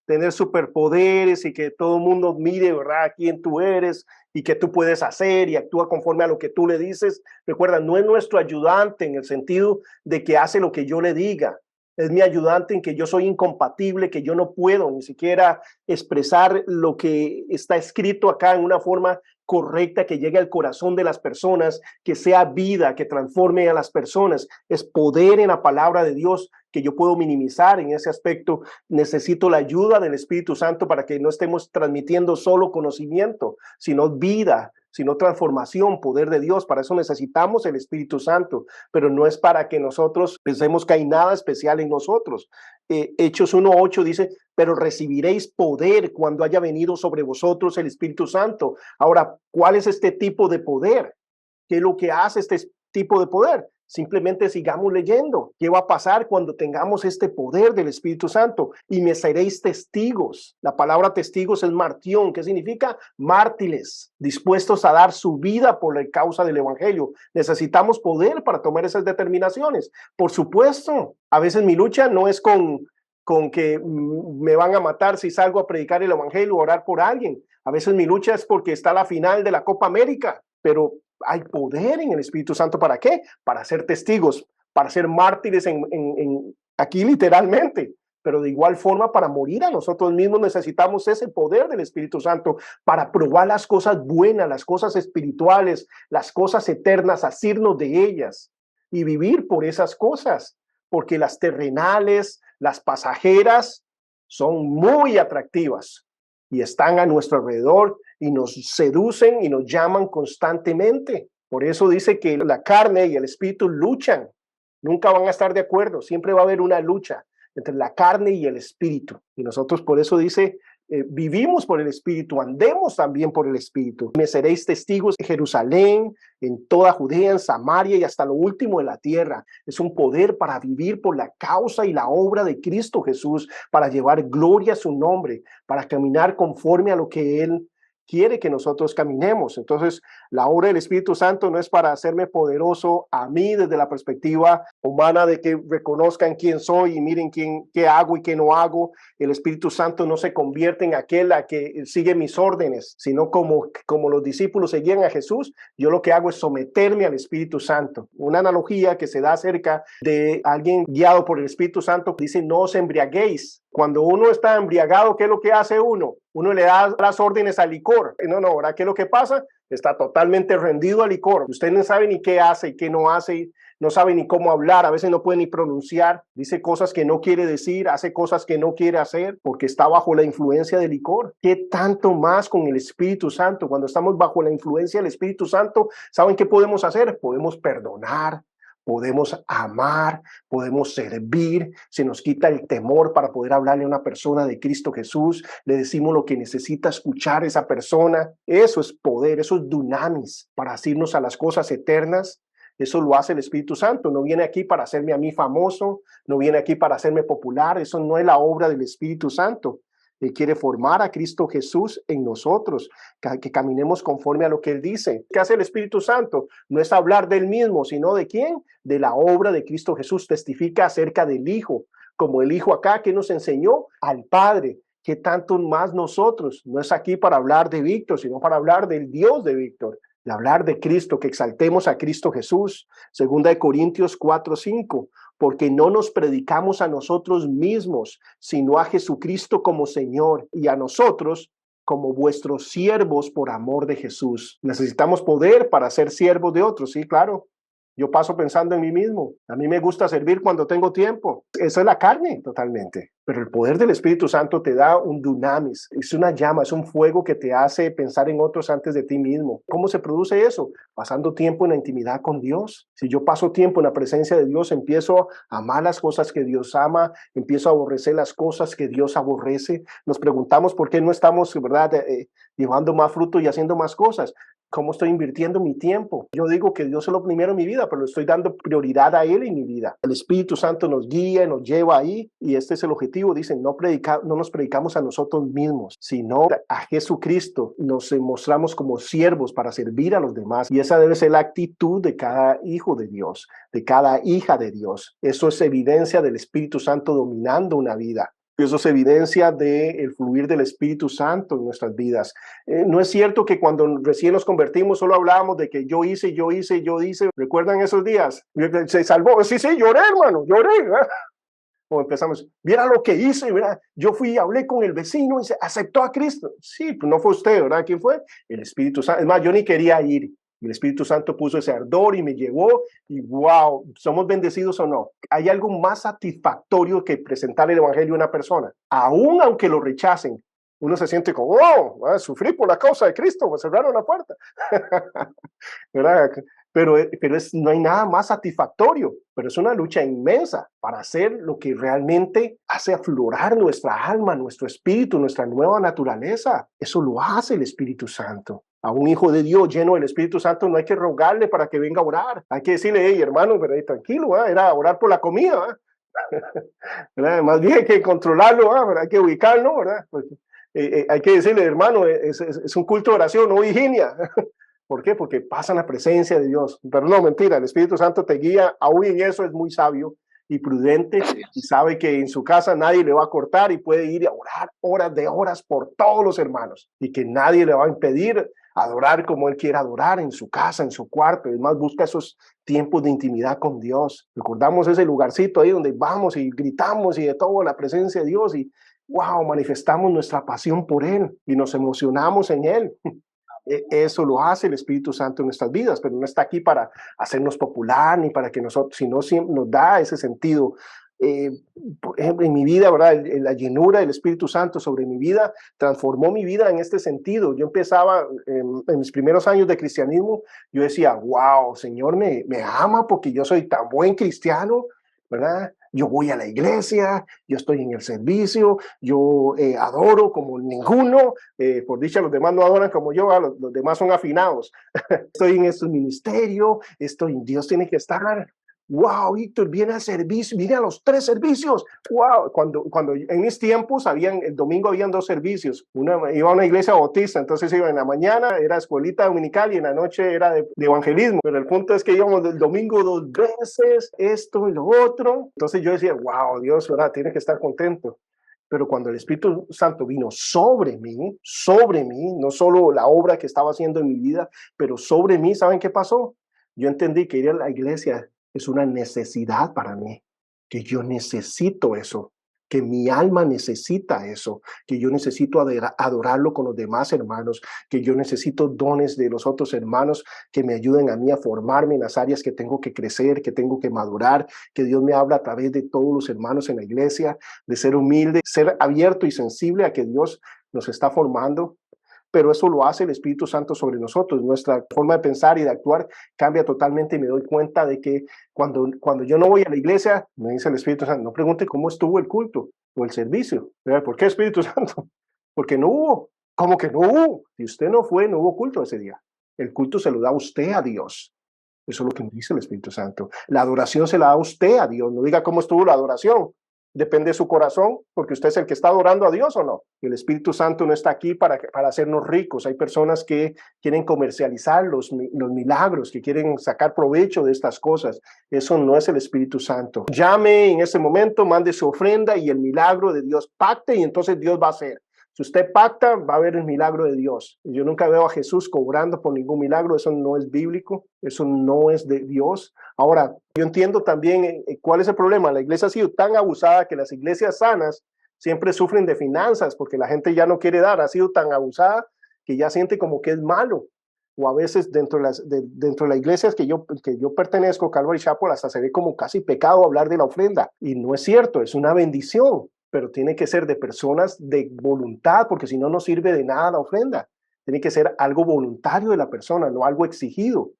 tener superpoderes y que todo el mundo mire, ¿verdad?, quién tú eres y qué tú puedes hacer y actúa conforme a lo que tú le dices. Recuerda, no es nuestro ayudante en el sentido de que hace lo que yo le diga. Es mi ayudante en que yo soy incompatible, que yo no puedo ni siquiera expresar lo que está escrito acá en una forma correcta, que llegue al corazón de las personas, que sea vida, que transforme a las personas. Es poder en la palabra de Dios que yo puedo minimizar en ese aspecto. Necesito la ayuda del Espíritu Santo para que no estemos transmitiendo solo conocimiento, sino vida, sino transformación, poder de Dios. Para eso necesitamos el Espíritu Santo, pero no es para que nosotros pensemos que hay nada especial en nosotros. Hechos 1:8 dice, pero recibiréis poder cuando haya venido sobre vosotros el Espíritu Santo. Ahora, ¿cuál es este tipo de poder? ¿Qué es lo que hace este tipo de poder? Simplemente sigamos leyendo. ¿Qué va a pasar cuando tengamos este poder del Espíritu Santo? Y me seréis testigos. La palabra testigos es martión. ¿Qué significa? Mártires, dispuestos a dar su vida por la causa del Evangelio. Necesitamos poder para tomar esas determinaciones. Por supuesto, a veces mi lucha no es con que me van a matar si salgo a predicar el Evangelio o orar por alguien. A veces mi lucha es porque está la final de la Copa América, pero hay poder en el Espíritu Santo. ¿Para qué? Para ser testigos, para ser mártires aquí literalmente. pero de igual forma para morir a nosotros mismos necesitamos ese poder del Espíritu Santo para probar las cosas buenas, las cosas espirituales, las cosas eternas, asirnos de ellas y vivir por esas cosas, porque las terrenales, las pasajeras son muy atractivas y están a nuestro alrededor y nos seducen y nos llaman constantemente. Por eso dice que la carne y el espíritu luchan, nunca van a estar de acuerdo, siempre va a haber una lucha entre la carne y el espíritu. Y nosotros por eso dice, vivimos por el espíritu, andemos también por el espíritu. Me seréis testigos en Jerusalén, en toda Judea, en Samaria y hasta lo último de la tierra. Es un poder para vivir por la causa y la obra de Cristo Jesús, para llevar gloria a su nombre, para caminar conforme a lo que Él quiere que nosotros caminemos. Entonces, la obra del Espíritu Santo no es para hacerme poderoso a mí desde la perspectiva humana de que reconozcan quién soy y miren qué hago y qué no hago. El Espíritu Santo no se convierte en aquel a que sigue mis órdenes, sino como los discípulos seguían a Jesús, yo lo que hago es someterme al Espíritu Santo. Una analogía que se da acerca de alguien guiado por el Espíritu Santo dice, no os embriaguéis. Cuando uno está embriagado, ¿qué es lo que hace uno? Uno le da las órdenes al licor. No, ¿verdad? ¿Qué es lo que pasa? Está totalmente rendido al licor. Usted no sabe ni qué hace y qué no hace, no sabe ni cómo hablar, a veces no puede ni pronunciar, dice cosas que no quiere decir, hace cosas que no quiere hacer porque está bajo la influencia del licor. ¿Qué tanto más con el Espíritu Santo? Cuando estamos bajo la influencia del Espíritu Santo, ¿saben qué podemos hacer? Podemos perdonar, podemos amar, podemos servir, se nos quita el temor para poder hablarle a una persona de Cristo Jesús, le decimos lo que necesita escuchar esa persona. Eso es poder, eso es dunamis, para asirnos a las cosas eternas. Eso lo hace el Espíritu Santo. No viene aquí para hacerme a mí famoso, no viene aquí para hacerme popular. Eso no es la obra del Espíritu Santo. Él quiere formar a Cristo Jesús en nosotros, que caminemos conforme a lo que Él dice. ¿Qué hace el Espíritu Santo? No es hablar del mismo, sino ¿de quién? De la obra de Cristo Jesús. Testifica acerca del Hijo, como el Hijo acá que nos enseñó al Padre. ¿Qué tanto más nosotros? No es aquí para hablar de Víctor, sino para hablar del Dios de Víctor, de hablar de Cristo, que exaltemos a Cristo Jesús. 2 Corintios 4:5. Porque no nos predicamos a nosotros mismos, sino a Jesucristo como Señor y a nosotros como vuestros siervos por amor de Jesús. Necesitamos poder para ser siervos de otros, sí, claro. Yo paso pensando en mí mismo. A mí me gusta servir cuando tengo tiempo. Eso es la carne totalmente. Pero el poder del Espíritu Santo te da un dunamis. Es una llama, es un fuego que te hace pensar en otros antes de ti mismo. ¿Cómo se produce eso? Pasando tiempo en la intimidad con Dios. Si yo paso tiempo en la presencia de Dios, empiezo a amar las cosas que Dios ama, empiezo a aborrecer las cosas que Dios aborrece. Nos preguntamos por qué no estamos, ¿verdad?, llevando más fruto y haciendo más cosas. ¿Cómo estoy invirtiendo mi tiempo? Yo digo que Dios es lo primero en mi vida, pero le estoy dando prioridad a Él en mi vida. El Espíritu Santo nos guía, nos lleva ahí, y este es el objetivo. Dicen, no nos predicamos a nosotros mismos, sino a Jesucristo. Nos mostramos como siervos para servir a los demás, y esa debe ser la actitud de cada hijo de Dios, de cada hija de Dios. Eso es evidencia del Espíritu Santo dominando una vida. Eso es evidencia del fluir del Espíritu Santo en nuestras vidas. No es cierto que cuando recién nos convertimos solo hablábamos de que yo hice. ¿Recuerdan esos días? Se salvó. Sí, lloré, hermano, lloré, ¿verdad? O empezamos, mira lo que hice, ¿verdad? Yo fui y hablé con el vecino y se aceptó a Cristo. Sí, pues no fue usted, ¿verdad? ¿Quién fue? El Espíritu Santo. Es más, yo ni quería ir. El Espíritu Santo puso ese ardor y me llevó, y wow, ¿somos bendecidos o no? ¿Hay algo más satisfactorio que presentar el evangelio a una persona? Aún aunque lo rechacen, uno se siente como, oh, sufrí por la causa de Cristo, me cerraron la puerta. ¿Verdad? Pero no hay nada más satisfactorio, pero es una lucha inmensa para hacer lo que realmente hace aflorar nuestra alma, nuestro espíritu, nuestra nueva naturaleza. Eso lo hace el Espíritu Santo. A un hijo de Dios lleno del Espíritu Santo no hay que rogarle para que venga a orar. Hay que decirle, hey, hermano, pero tranquilo, era orar por la comida. ¿Verdad? Más bien hay que controlarlo, ¿verdad? Hay que ubicarlo, ¿verdad? Pues, hay que decirle, hermano, es un culto de oración, no vigilia. ¿Por qué? Porque pasa en la presencia de Dios. Pero no, mentira, el Espíritu Santo te guía, aún en eso es muy sabio y prudente, y sabe que en su casa nadie le va a cortar y puede ir a orar horas de horas por todos los hermanos, y que nadie le va a impedir adorar como Él quiere adorar, en su casa, en su cuarto. Además, busca esos tiempos de intimidad con Dios. Recordamos ese lugarcito ahí donde vamos y gritamos y de todo la presencia de Dios y wow, manifestamos nuestra pasión por Él y nos emocionamos en Él. Eso lo hace el Espíritu Santo en nuestras vidas, pero no está aquí para hacernos popular ni para que nosotros, sino siempre nos da ese sentido. Por ejemplo, en mi vida, ¿verdad? La llenura del Espíritu Santo sobre mi vida transformó mi vida en este sentido. Yo empezaba en mis primeros años de cristianismo, yo decía, wow, Señor me ama porque yo soy tan buen cristiano, ¿verdad? Yo voy a la iglesia, yo estoy en el servicio, yo adoro como ninguno, por dicha los demás no adoran como yo, los demás son afinados. Estoy en este ministerio, Dios tiene que estar. Wow, Víctor, viene al servicio, viene a los 3 servicios. Wow, cuando en mis tiempos el domingo habían 2 servicios. Iba a una iglesia bautista, entonces iba en la mañana, era escuelita dominical y en la noche era de evangelismo. Pero el punto es que íbamos del domingo 2 veces, esto y lo otro. Entonces yo decía, wow, Dios, ¿verdad? Tiene que estar contento. Pero cuando el Espíritu Santo vino sobre mí, no solo la obra que estaba haciendo en mi vida, pero sobre mí, ¿saben qué pasó? Yo entendí que ir a la iglesia es una necesidad para mí, que yo necesito eso, que mi alma necesita eso, que yo necesito adorarlo con los demás hermanos, que yo necesito dones de los otros hermanos que me ayuden a mí a formarme en las áreas que tengo que crecer, que tengo que madurar, que Dios me habla a través de todos los hermanos en la iglesia, de ser humilde, ser abierto y sensible a que Dios nos está formando. Pero eso lo hace el Espíritu Santo sobre nosotros. Nuestra forma de pensar y de actuar cambia totalmente y me doy cuenta de que cuando yo no voy a la iglesia, me dice el Espíritu Santo, no pregunte cómo estuvo el culto o el servicio. ¿Por qué Espíritu Santo? Porque no hubo. ¿Cómo que no hubo? Si usted no fue, no hubo culto ese día. El culto se lo da usted a Dios. Eso es lo que me dice el Espíritu Santo. La adoración se la da usted a Dios. No diga cómo estuvo la adoración. Depende de su corazón, porque usted es el que está adorando a Dios o no. El Espíritu Santo no está aquí para hacernos ricos. Hay personas que quieren comercializar los milagros, que quieren sacar provecho de estas cosas. Eso no es el Espíritu Santo. Llame en ese momento, mande su ofrenda y el milagro de Dios pacte y entonces Dios va a hacer. Si usted pacta, va a haber el milagro de Dios. Yo nunca veo a Jesús cobrando por ningún milagro. Eso no es bíblico. Eso no es de Dios. Ahora, yo entiendo también cuál es el problema. La iglesia ha sido tan abusada que las iglesias sanas siempre sufren de finanzas porque la gente ya no quiere dar. Ha sido tan abusada que ya siente como que es malo. O a veces dentro de las iglesias que yo pertenezco, Calvary Chapel, hasta se ve como casi pecado hablar de la ofrenda. Y no es cierto, es una bendición. Pero tiene que ser de personas de voluntad, porque si no, no sirve de nada la ofrenda. Tiene que ser algo voluntario de la persona, no algo exigido.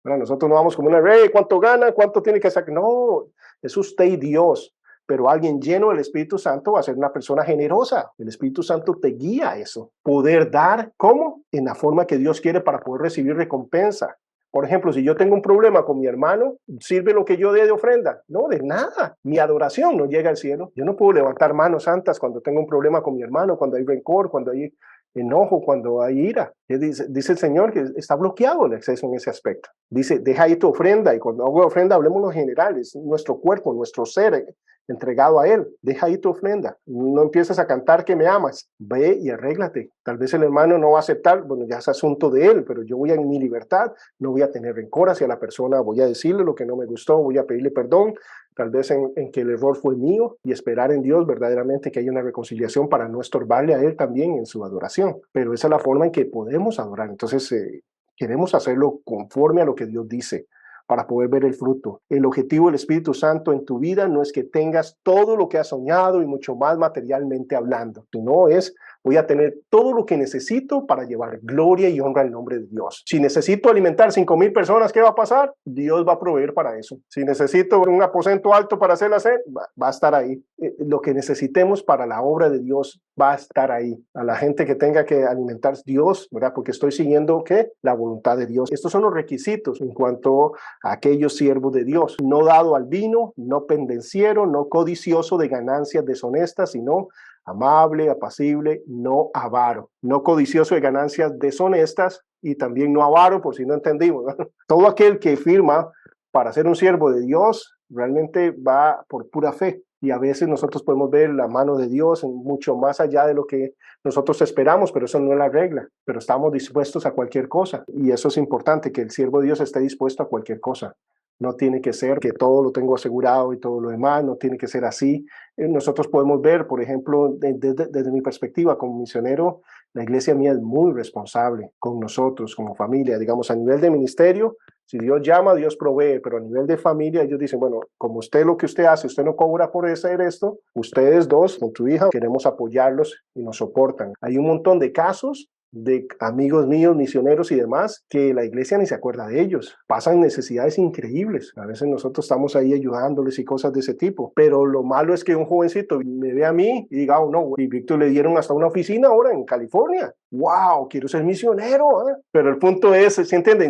Bueno, nosotros no vamos como una, ¿cuánto gana? ¿Cuánto tiene que sacar? No, es usted y Dios. Pero alguien lleno del Espíritu Santo va a ser una persona generosa. El Espíritu Santo te guía a eso. Poder dar, ¿cómo? En la forma que Dios quiere para poder recibir recompensa. Por ejemplo, si yo tengo un problema con mi hermano, ¿sirve lo que yo dé de ofrenda? No, de nada. Mi adoración no llega al cielo. Yo no puedo levantar manos santas cuando tengo un problema con mi hermano, cuando hay rencor, cuando hay enojo, cuando hay ira. Dice el Señor que está bloqueado el acceso en ese aspecto. Dice, deja ahí tu ofrenda. Y cuando hago ofrenda, hablemos los generales, nuestro cuerpo, nuestro ser entregado a Él. Deja ahí tu ofrenda. No empieces a cantar que me amas. Ve y arréglate. Tal vez el hermano no va a aceptar, bueno, ya es asunto de él, pero yo voy en mi libertad, no voy a tener rencor hacia la persona, voy a decirle lo que no me gustó, voy a pedirle perdón, tal vez en que el error fue mío y esperar en Dios verdaderamente que haya una reconciliación para no estorbarle a Él también en su adoración. Pero esa es la forma en que podemos adorar. Entonces, queremos hacerlo conforme a lo que Dios dice, para poder ver el fruto. El objetivo del Espíritu Santo en tu vida no es que tengas todo lo que has soñado y mucho más materialmente hablando, sino es voy a tener todo lo que necesito para llevar gloria y honra al nombre de Dios. Si necesito alimentar 5,000 personas, ¿qué va a pasar? Dios va a proveer para eso. Si necesito un aposento alto para hacer la cena, va a estar ahí. Lo que necesitemos para la obra de Dios va a estar ahí. A la gente que tenga que alimentar Dios, ¿verdad? Porque estoy siguiendo, ¿qué? La voluntad de Dios. Estos son los requisitos en cuanto a aquellos siervos de Dios. No dado al vino, no pendenciero, no codicioso de ganancias deshonestas, sino amable, apacible, no avaro, no codicioso de ganancias deshonestas y también no avaro, por si no entendimos, ¿no? Todo aquel que firma para ser un siervo de Dios realmente va por pura fe Y a veces nosotros podemos ver la mano de Dios mucho más allá de lo que nosotros esperamos, pero eso no es la regla. Pero estamos dispuestos a cualquier cosa. Y eso es importante, que el siervo de Dios esté dispuesto a cualquier cosa. No tiene que ser que todo lo tengo asegurado y todo lo demás, no tiene que ser así. Nosotros podemos ver, por ejemplo, desde mi perspectiva como misionero, la iglesia mía es muy responsable con nosotros, como familia. Digamos, a nivel de ministerio, si Dios llama, Dios provee, pero a nivel de familia, ellos dicen, bueno, como usted lo que usted hace, usted no cobra por hacer esto, ustedes dos con tu hija queremos apoyarlos y nos soportan. Hay un montón de casos de amigos míos, misioneros y demás, que la iglesia ni se acuerda de ellos. Pasan necesidades increíbles. A veces nosotros estamos ahí ayudándoles y cosas de ese tipo. Pero lo malo es que un jovencito me ve a mí y diga, oh no, y Víctor le dieron hasta una oficina ahora en California. ¡Wow! Quiero ser misionero. Pero el punto es, ¿se entiende?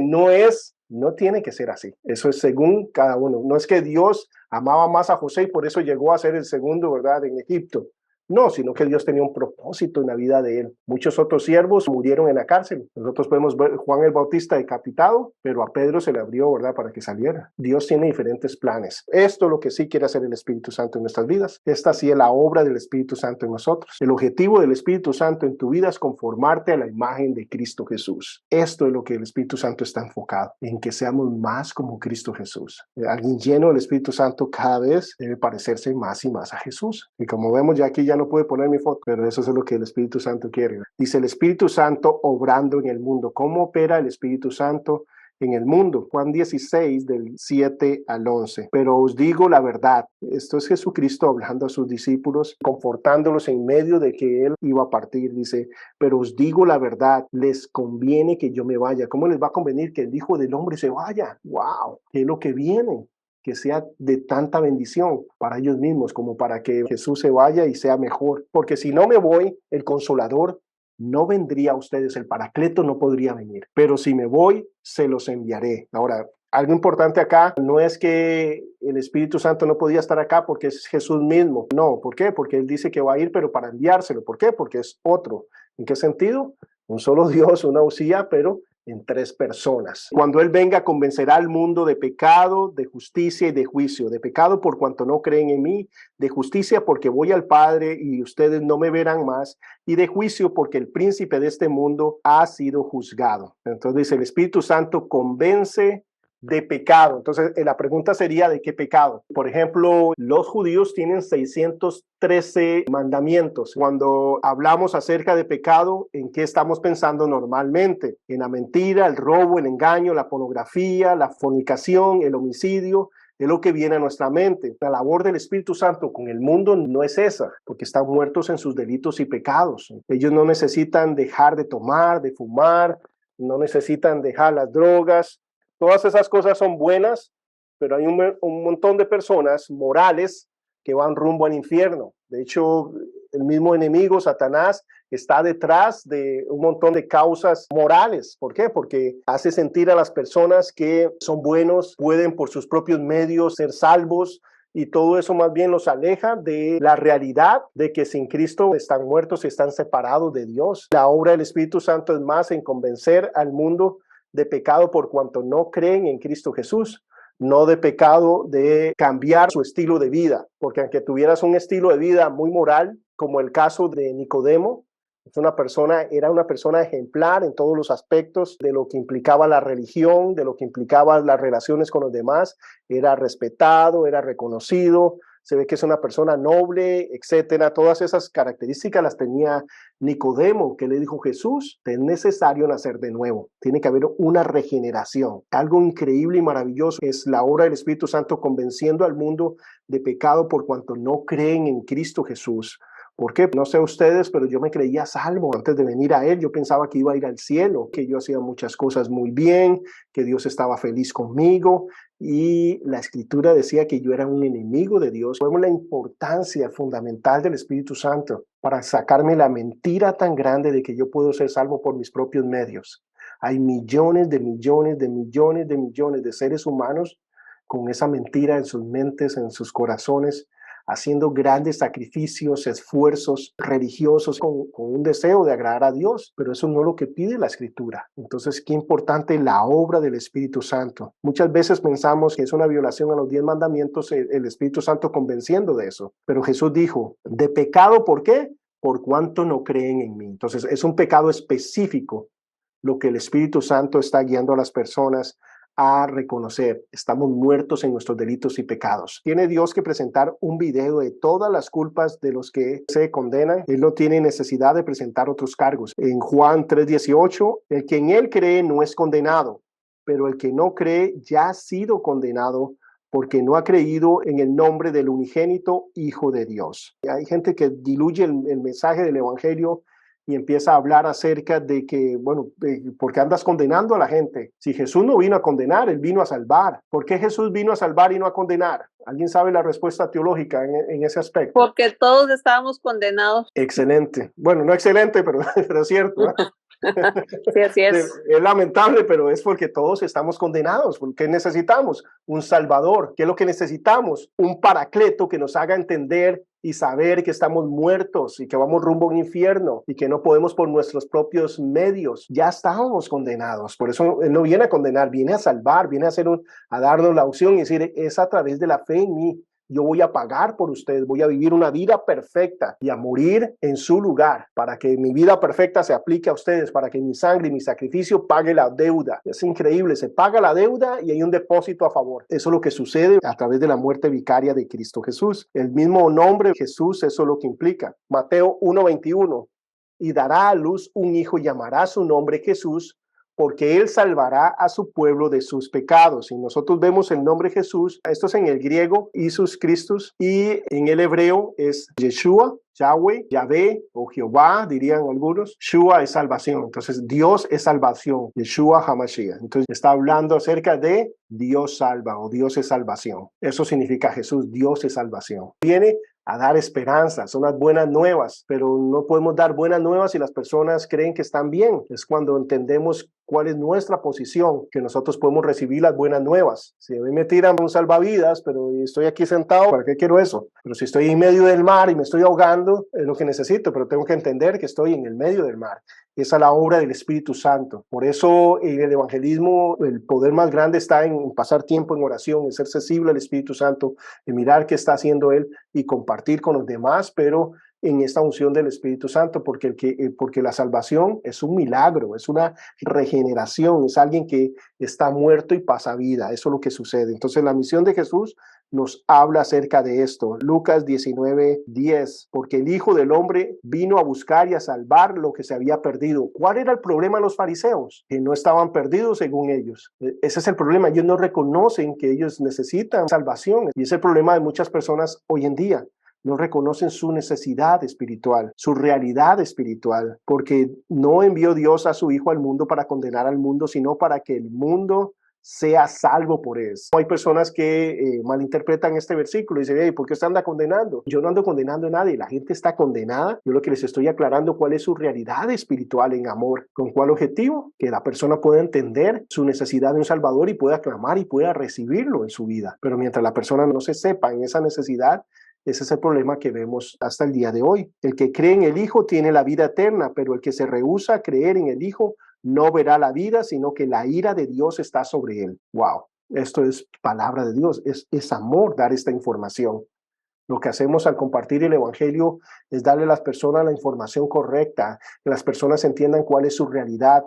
No tiene que ser así. Eso es según cada uno. No es que Dios amaba más a José y por eso llegó a ser el segundo, ¿verdad?, en Egipto. No, sino que Dios tenía un propósito en la vida de él. Muchos otros siervos murieron en la cárcel. Nosotros podemos ver Juan el Bautista decapitado, pero a Pedro se le abrió, ¿verdad?, para que saliera. Dios tiene diferentes planes. Esto es lo que sí quiere hacer el Espíritu Santo en nuestras vidas. Esta sí es la obra del Espíritu Santo en nosotros. El objetivo del Espíritu Santo en tu vida es conformarte a la imagen de Cristo Jesús. Esto es lo que el Espíritu Santo está enfocado, en que seamos más como Cristo Jesús. Alguien lleno del Espíritu Santo cada vez debe parecerse más y más a Jesús. Y como vemos ya aquí, ya no puede poner mi foto, pero eso es lo que el Espíritu Santo quiere. Dice el Espíritu Santo obrando en el mundo. ¿Cómo opera el Espíritu Santo en el mundo? Juan 16 del 7 al 11. Pero os digo la verdad. Esto es Jesucristo hablando a sus discípulos, confortándolos en medio de que él iba a partir. Dice, pero os digo la verdad, les conviene que yo me vaya. ¿Cómo les va a convenir que el Hijo del Hombre se vaya? ¡Wow! ¿Qué es lo que viene? Que sea de tanta bendición para ellos mismos como para que Jesús se vaya y sea mejor. Porque si no me voy, el Consolador no vendría a ustedes, el Paracleto no podría venir. Pero si me voy, se los enviaré. Ahora, algo importante acá no es que el Espíritu Santo no podía estar acá porque es Jesús mismo. No, ¿por qué? Porque Él dice que va a ir, pero para enviárselo. ¿Por qué? Porque es otro. ¿En qué sentido? Un solo Dios, una usía, pero en tres personas. Cuando Él venga, convencerá al mundo de pecado, de justicia y de juicio. De pecado por cuanto no creen en mí, de justicia porque voy al Padre y ustedes no me verán más, y de juicio porque el príncipe de este mundo ha sido juzgado. Entonces dice, el Espíritu Santo convence de pecado. Entonces, la pregunta sería, ¿de qué pecado? Por ejemplo, los judíos tienen 613 mandamientos. Cuando hablamos acerca de pecado, ¿en qué estamos pensando normalmente? En la mentira, el robo, el engaño, la pornografía, la fornicación, el homicidio. Es lo que viene a nuestra mente. La labor del Espíritu Santo con el mundo no es esa, porque están muertos en sus delitos y pecados. Ellos no necesitan dejar de tomar, de fumar, no necesitan dejar las drogas. Todas esas cosas son buenas, pero hay un montón de personas morales que van rumbo al infierno. De hecho, el mismo enemigo, Satanás, está detrás de un montón de causas morales. ¿Por qué? Porque hace sentir a las personas que son buenos, pueden por sus propios medios ser salvos, y todo eso más bien los aleja de la realidad de que sin Cristo están muertos y están separados de Dios. La obra del Espíritu Santo es más en convencer al mundo de pecado por cuanto no creen en Cristo Jesús, no de pecado de cambiar su estilo de vida, porque aunque tuvieras un estilo de vida muy moral, como el caso de Nicodemo, era una persona ejemplar en todos los aspectos de lo que implicaba la religión, de lo que implicaba las relaciones con los demás, era respetado, era reconocido, se ve que es una persona noble, etcétera. Todas esas características las tenía Nicodemo, que le dijo: Jesús, es necesario nacer de nuevo, tiene que haber una regeneración. Algo increíble y maravilloso es la obra del Espíritu Santo convenciendo al mundo de pecado por cuanto no creen en Cristo Jesús. ¿Por qué? No sé ustedes, pero yo me creía salvo antes de venir a Él. Yo pensaba que iba a ir al cielo, que yo hacía muchas cosas muy bien, que Dios estaba feliz conmigo, y la Escritura decía que yo era un enemigo de Dios. Vemos la importancia fundamental del Espíritu Santo para sacarme la mentira tan grande de que yo puedo ser salvo por mis propios medios. Hay millones de millones de millones de millones de seres humanos con esa mentira en sus mentes, en sus corazones, haciendo grandes sacrificios, esfuerzos religiosos con un deseo de agradar a Dios, pero eso no es lo que pide la Escritura. Entonces, qué importante la obra del Espíritu Santo. Muchas veces pensamos que es una violación a los 10 mandamientos el Espíritu Santo convenciendo de eso, pero Jesús dijo, de pecado, ¿por qué? Por cuanto no creen en mí. Entonces, es un pecado específico lo que el Espíritu Santo está guiando a las personas a reconocer. Estamos muertos en nuestros delitos y pecados. Tiene Dios que presentar un video de todas las culpas de los que se condenan. Él no tiene necesidad de presentar otros cargos. En Juan 3:18, el que en él cree no es condenado, pero el que no cree ya ha sido condenado porque no ha creído en el nombre del unigénito Hijo de Dios. Hay gente que diluye el mensaje del Evangelio y empieza a hablar acerca de que, bueno, ¿por qué andas condenando a la gente? Si Jesús no vino a condenar, Él vino a salvar. ¿Por qué Jesús vino a salvar y no a condenar? ¿Alguien sabe la respuesta teológica en ese aspecto? Porque todos estábamos condenados. Excelente. Bueno, no excelente, pero es cierto, ¿eh? Sí, así es. Es lamentable, pero es porque todos estamos condenados. ¿Qué necesitamos? Un Salvador. ¿Qué es lo que necesitamos? Un Paracleto que nos haga entender y saber que estamos muertos y que vamos rumbo a un infierno y que no podemos por nuestros propios medios. Ya estábamos condenados. Por eso Él no viene a condenar, viene a salvar, viene a darnos la opción y decir, es a través de la fe en mí. Yo voy a pagar por ustedes, voy a vivir una vida perfecta y a morir en su lugar para que mi vida perfecta se aplique a ustedes, para que mi sangre y mi sacrificio pague la deuda. Es increíble, se paga la deuda y hay un depósito a favor. Eso es lo que sucede a través de la muerte vicaria de Cristo Jesús. El mismo nombre Jesús, eso es lo que implica. Mateo 1:21, y dará a luz un hijo y llamará su nombre Jesús, porque él salvará a su pueblo de sus pecados. Y nosotros vemos el nombre Jesús, esto es en el griego, Isus Christus, y en el hebreo es Yeshua, Yahweh, Yahvé o Jehová, dirían algunos. Shua es salvación, entonces Dios es salvación, Yeshua HaMashiach. Entonces está hablando acerca de Dios salva o Dios es salvación. Eso significa Jesús, Dios es salvación. Viene a dar esperanza, son las buenas nuevas, pero no podemos dar buenas nuevas si las personas creen que están bien. Es cuando entendemos cuál es nuestra posición, que nosotros podemos recibir las buenas nuevas. Si a mí me tiran un salvavidas, pero estoy aquí sentado, ¿para qué quiero eso? Pero si estoy en medio del mar y me estoy ahogando, es lo que necesito, pero tengo que entender que estoy en el medio del mar. Esa es la obra del Espíritu Santo. Por eso en el evangelismo el poder más grande está en pasar tiempo en oración, en ser sensible al Espíritu Santo, en mirar qué está haciendo Él y compartir con los demás, pero en esta unción del Espíritu Santo, porque la salvación es un milagro, es una regeneración, es alguien que está muerto y pasa vida. Eso es lo que sucede. Entonces la misión de Jesús nos habla acerca de esto. Lucas 19:10, porque el Hijo del Hombre vino a buscar y a salvar lo que se había perdido. ¿Cuál era el problema de los fariseos? Que no estaban perdidos según ellos. Ese es el problema. Ellos no reconocen que ellos necesitan salvación. Y es el problema de muchas personas hoy en día. No reconocen su necesidad espiritual, su realidad espiritual, porque no envió Dios a su Hijo al mundo para condenar al mundo, sino para que el mundo sea salvo por eso. Hay personas que malinterpretan este versículo y dicen, hey, ¿por qué usted anda condenando? Yo no ando condenando a nadie, la gente está condenada. Yo lo que les estoy aclarando cuál es su realidad espiritual en amor. ¿Con cuál objetivo? Que la persona pueda entender su necesidad de un Salvador y pueda clamar y pueda recibirlo en su vida. Pero mientras la persona no se sepa en esa necesidad, ese es el problema que vemos hasta el día de hoy. El que cree en el Hijo tiene la vida eterna, pero el que se rehúsa a creer en el Hijo no verá la vida, sino que la ira de Dios está sobre él. Wow, esto es palabra de Dios, es amor dar esta información. Lo que hacemos al compartir el Evangelio es darle a las personas la información correcta, que las personas entiendan cuál es su realidad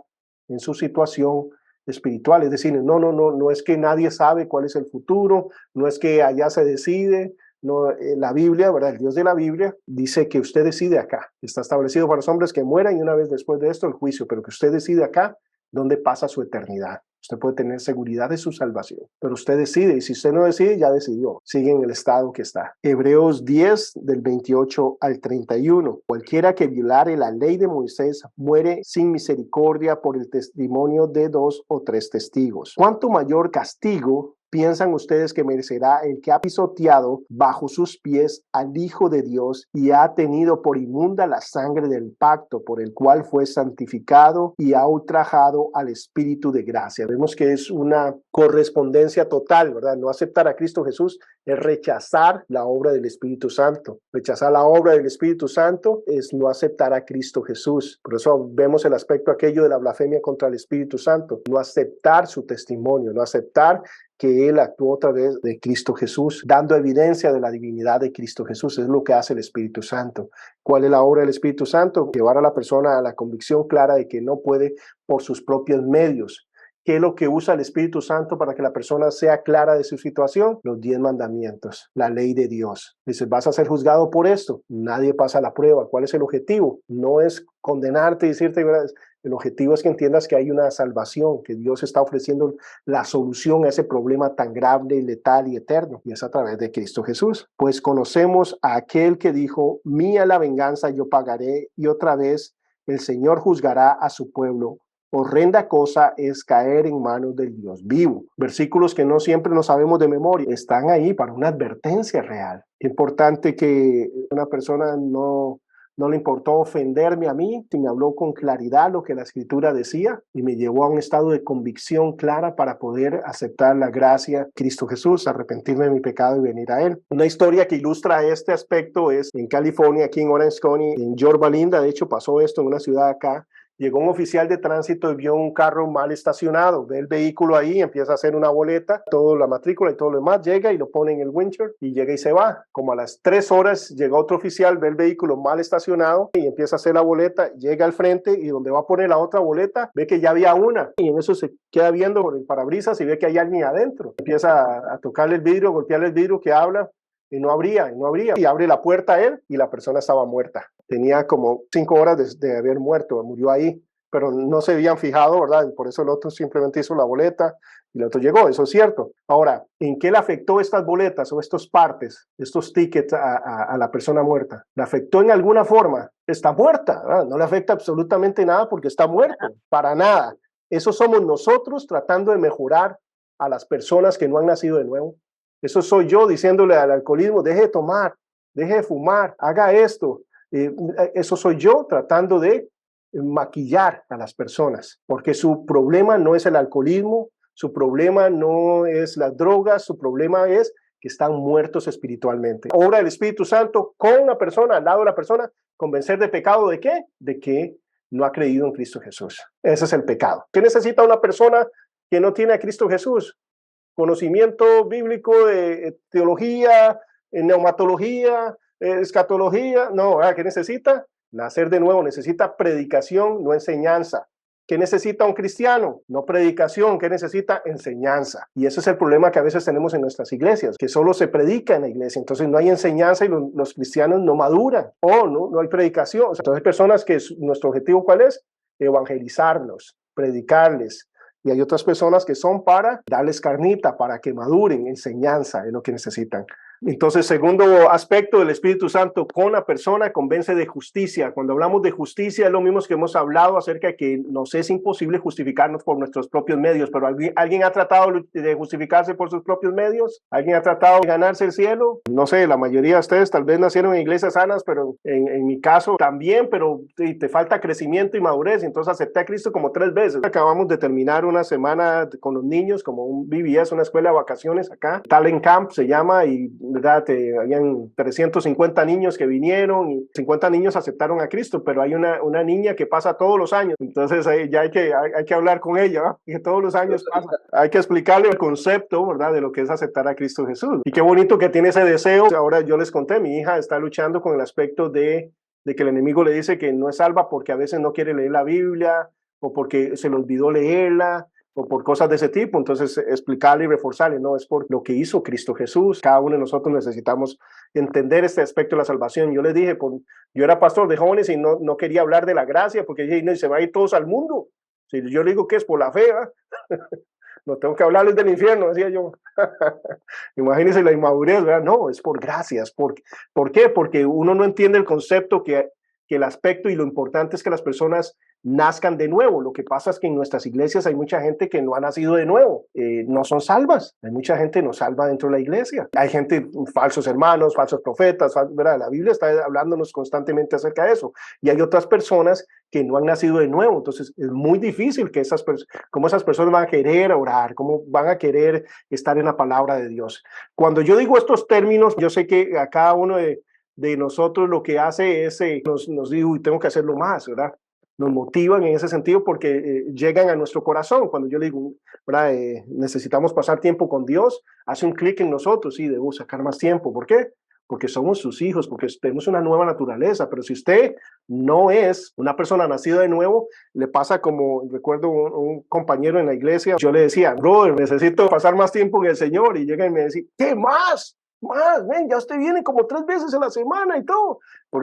en su situación espiritual. Es decir, no es que nadie sabe cuál es el futuro, no es que allá se decide. No, la Biblia, ¿verdad? El Dios de la Biblia dice que usted decide acá. Está establecido para los hombres que mueran y una vez después de esto el juicio, pero que usted decide acá dónde pasa su eternidad. Usted puede tener seguridad de su salvación, pero usted decide, y si usted no decide, ya decidió. Sigue en el estado que está. Hebreos 10, del 28 al 31. Cualquiera que violare la ley de Moisés muere sin misericordia por el testimonio de 2 o 3 testigos. ¿Cuánto mayor castigo ¿Piensan ustedes que merecerá el que ha pisoteado bajo sus pies al Hijo de Dios y ha tenido por inmunda la sangre del pacto por el cual fue santificado y ha ultrajado al Espíritu de gracia? Vemos que es una correspondencia total, ¿verdad? No aceptar a Cristo Jesús es rechazar la obra del Espíritu Santo. Rechazar la obra del Espíritu Santo es no aceptar a Cristo Jesús. Por eso vemos el aspecto aquello de la blasfemia contra el Espíritu Santo. No aceptar su testimonio, no aceptar que Él actuó a través de Cristo Jesús, dando evidencia de la divinidad de Cristo Jesús. Es lo que hace el Espíritu Santo. ¿Cuál es la obra del Espíritu Santo? Llevar a la persona a la convicción clara de que no puede por sus propios medios. ¿Qué es lo que usa el Espíritu Santo para que la persona sea clara de su situación? Los 10 mandamientos, la ley de Dios. Dices, ¿vas a ser juzgado por esto? Nadie pasa la prueba. ¿Cuál es el objetivo? No es condenarte y decirte, ¿verdad? El objetivo es que entiendas que hay una salvación, que Dios está ofreciendo la solución a ese problema tan grave, letal y eterno, y es a través de Cristo Jesús. Pues conocemos a aquel que dijo, mía la venganza, yo pagaré, y otra vez el Señor juzgará a su pueblo. Horrenda cosa es caer en manos del Dios vivo. Versículos que no siempre nos sabemos de memoria, están ahí para una advertencia real. Importante que una persona no le importó ofenderme a mí, que me habló con claridad lo que la Escritura decía y me llevó a un estado de convicción clara para poder aceptar la gracia de Cristo Jesús, arrepentirme de mi pecado y venir a Él. Una historia que ilustra este aspecto es en California, aquí en Orange County, en Yorba Linda. De hecho, pasó esto en una ciudad acá. Llegó un oficial de tránsito y vio un carro mal estacionado, ve el vehículo ahí, empieza a hacer una boleta, toda la matrícula y todo lo demás, llega y lo pone en el windshield y llega y se va. Como a las 3 horas llega otro oficial, ve el vehículo mal estacionado y empieza a hacer la boleta, llega al frente y donde va a poner la otra boleta, ve que ya había una y en eso se queda viendo por el parabrisas y ve que hay alguien adentro. Empieza a tocarle el vidrio, golpearle el vidrio que habla. Y no abría, y abre la puerta a él y la persona estaba muerta. Tenía como 5 horas de haber muerto, murió ahí, pero no se habían fijado, ¿verdad? Por eso el otro simplemente hizo la boleta y el otro llegó, eso es cierto. Ahora, ¿en qué le afectó estas boletas o estos partes, estos tickets a la persona muerta? ¿Le afectó en alguna forma? Está muerta, ¿verdad? No le afecta absolutamente nada porque está muerto, para nada. Eso somos nosotros tratando de mejorar a las personas que no han nacido de nuevo. Eso soy yo diciéndole al alcoholismo, deje de tomar, deje de fumar, haga esto. Eso soy yo tratando de maquillar a las personas, porque su problema no es el alcoholismo, su problema no es las drogas, su problema es que están muertos espiritualmente. Obra del Espíritu Santo con una persona, al lado de la persona, convencer de pecado, ¿de qué? De que no ha creído en Cristo Jesús. Ese es el pecado. ¿Qué necesita una persona que no tiene a Cristo Jesús? Conocimiento bíblico de teología, neumatología, escatología. No, ¿qué necesita? Nacer de nuevo. Necesita predicación, no enseñanza. ¿Qué necesita un cristiano? No predicación. ¿Qué necesita? Enseñanza. Y ese es el problema que a veces tenemos en nuestras iglesias, que solo se predica en la iglesia. Entonces no hay enseñanza y los cristianos no maduran. O no hay predicación. Entonces hay personas que nuestro objetivo, ¿cuál es? Evangelizarlos, predicarles. Y hay otras personas que son para darles carnita, para que maduren, enseñanza es lo que necesitan. Entonces, segundo aspecto del Espíritu Santo con la persona, convence de justicia. Cuando hablamos de justicia es lo mismo que hemos hablado acerca de que nos es imposible justificarnos por nuestros propios medios, pero ¿alguien ha tratado de justificarse por sus propios medios? ¿Alguien ha tratado de ganarse el cielo? No sé, la mayoría de ustedes tal vez nacieron en iglesias sanas, pero en mi caso también, pero te falta crecimiento y madurez, entonces acepté a Cristo como 3 veces. Acabamos de terminar una semana con los niños, como un VBS, una escuela de vacaciones acá, Talent Camp se llama, y ¿verdad? Habían 350 niños que vinieron y 50 niños aceptaron a Cristo, pero hay una niña que pasa todos los años, entonces ya hay que hablar con ella, ¿verdad? Y todos los años pasa. Hay que explicarle el concepto, ¿verdad? De lo que es aceptar a Cristo Jesús. Y qué bonito que tiene ese deseo. Ahora yo les conté, mi hija está luchando con el aspecto de que el enemigo le dice que no es salva porque a veces no quiere leer la Biblia o porque se le olvidó leerla, o por cosas de ese tipo. Entonces explicarle y reforzarle, no, es por lo que hizo Cristo Jesús. Cada uno de nosotros necesitamos entender este aspecto de la salvación. Yo les dije, yo era pastor de jóvenes y no quería hablar de la gracia porque dije, no, se va a ir todos al mundo. Si yo le digo que es por la fe, no tengo que hablarles del infierno, decía yo. Imagínense la inmadurez, ¿verdad? No, es por gracias. ¿Por qué? Porque uno no entiende el concepto que el aspecto y lo importante es que las personas nazcan de nuevo. Lo que pasa es que en nuestras iglesias hay mucha gente que no ha nacido de nuevo, no son salvas. Hay mucha gente no salva dentro de la iglesia. Hay gente, falsos hermanos, falsos profetas, ¿verdad? La Biblia está hablándonos constantemente acerca de eso. Y hay otras personas que no han nacido de nuevo. Entonces es muy difícil que cómo esas personas van a querer orar, cómo van a querer estar en la palabra de Dios. Cuando yo digo estos términos, yo sé que a cada uno de nosotros lo que hace es, nos digo, tengo que hacerlo más, ¿verdad? Nos motivan en ese sentido porque llegan a nuestro corazón. Cuando yo le digo, ¿verdad? Necesitamos pasar tiempo con Dios, hace un clic en nosotros y debo sacar más tiempo. ¿Por qué? Porque somos sus hijos, porque tenemos una nueva naturaleza. Pero si usted no es una persona nacida de nuevo, le pasa como, recuerdo un compañero en la iglesia, yo le decía, brother, necesito pasar más tiempo en el Señor, y llega y me decía, ¿qué más? Ven, ya usted viene como 3 veces a la semana y todo.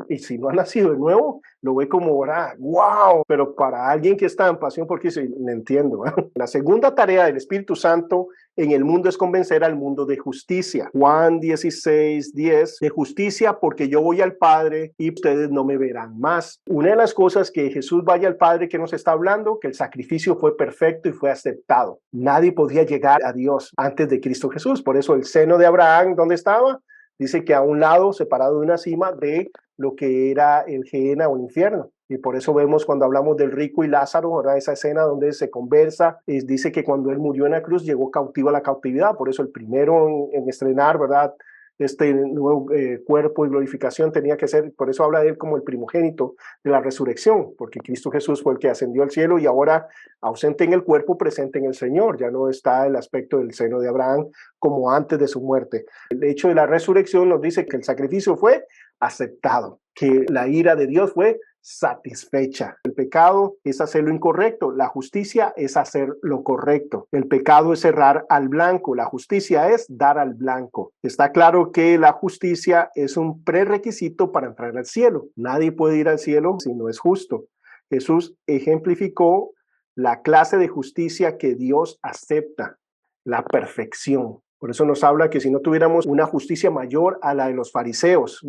Y si no ha nacido de nuevo, lo ve como, wow, pero para alguien que está en pasión, porque le entiendo. La segunda tarea del Espíritu Santo en el mundo es convencer al mundo de justicia. Juan 16:10, de justicia porque yo voy al Padre y ustedes no me verán más. Una de las cosas que Jesús vaya al Padre que nos está hablando, que el sacrificio fue perfecto y fue aceptado. Nadie podía llegar a Dios antes de Cristo Jesús. Por eso el seno de Abraham, ¿dónde estaba? Dice que a un lado, separado de una cima, de lo que era el Gehenna o el infierno. Y por eso vemos cuando hablamos del rico y Lázaro, ¿verdad? Esa escena donde se conversa, dice que cuando él murió en la cruz llegó cautivo a la cautividad. Por eso el primero en estrenar, ¿verdad?, este nuevo cuerpo y glorificación tenía que ser, por eso habla de él como el primogénito de la resurrección, porque Cristo Jesús fue el que ascendió al cielo y ahora, ausente en el cuerpo, presente en el Señor. Ya no está el aspecto del seno de Abraham como antes de su muerte. El hecho de la resurrección nos dice que el sacrificio fue aceptado, que la ira de Dios fue satisfecha. El pecado es hacer lo incorrecto, la justicia es hacer lo correcto. El pecado es errar al blanco, la justicia es dar al blanco. Está claro que la justicia es un prerequisito para entrar al cielo. Nadie puede ir al cielo si no es justo. Jesús ejemplificó la clase de justicia que Dios acepta, la perfección. Por eso nos habla que si no tuviéramos una justicia mayor a la de los fariseos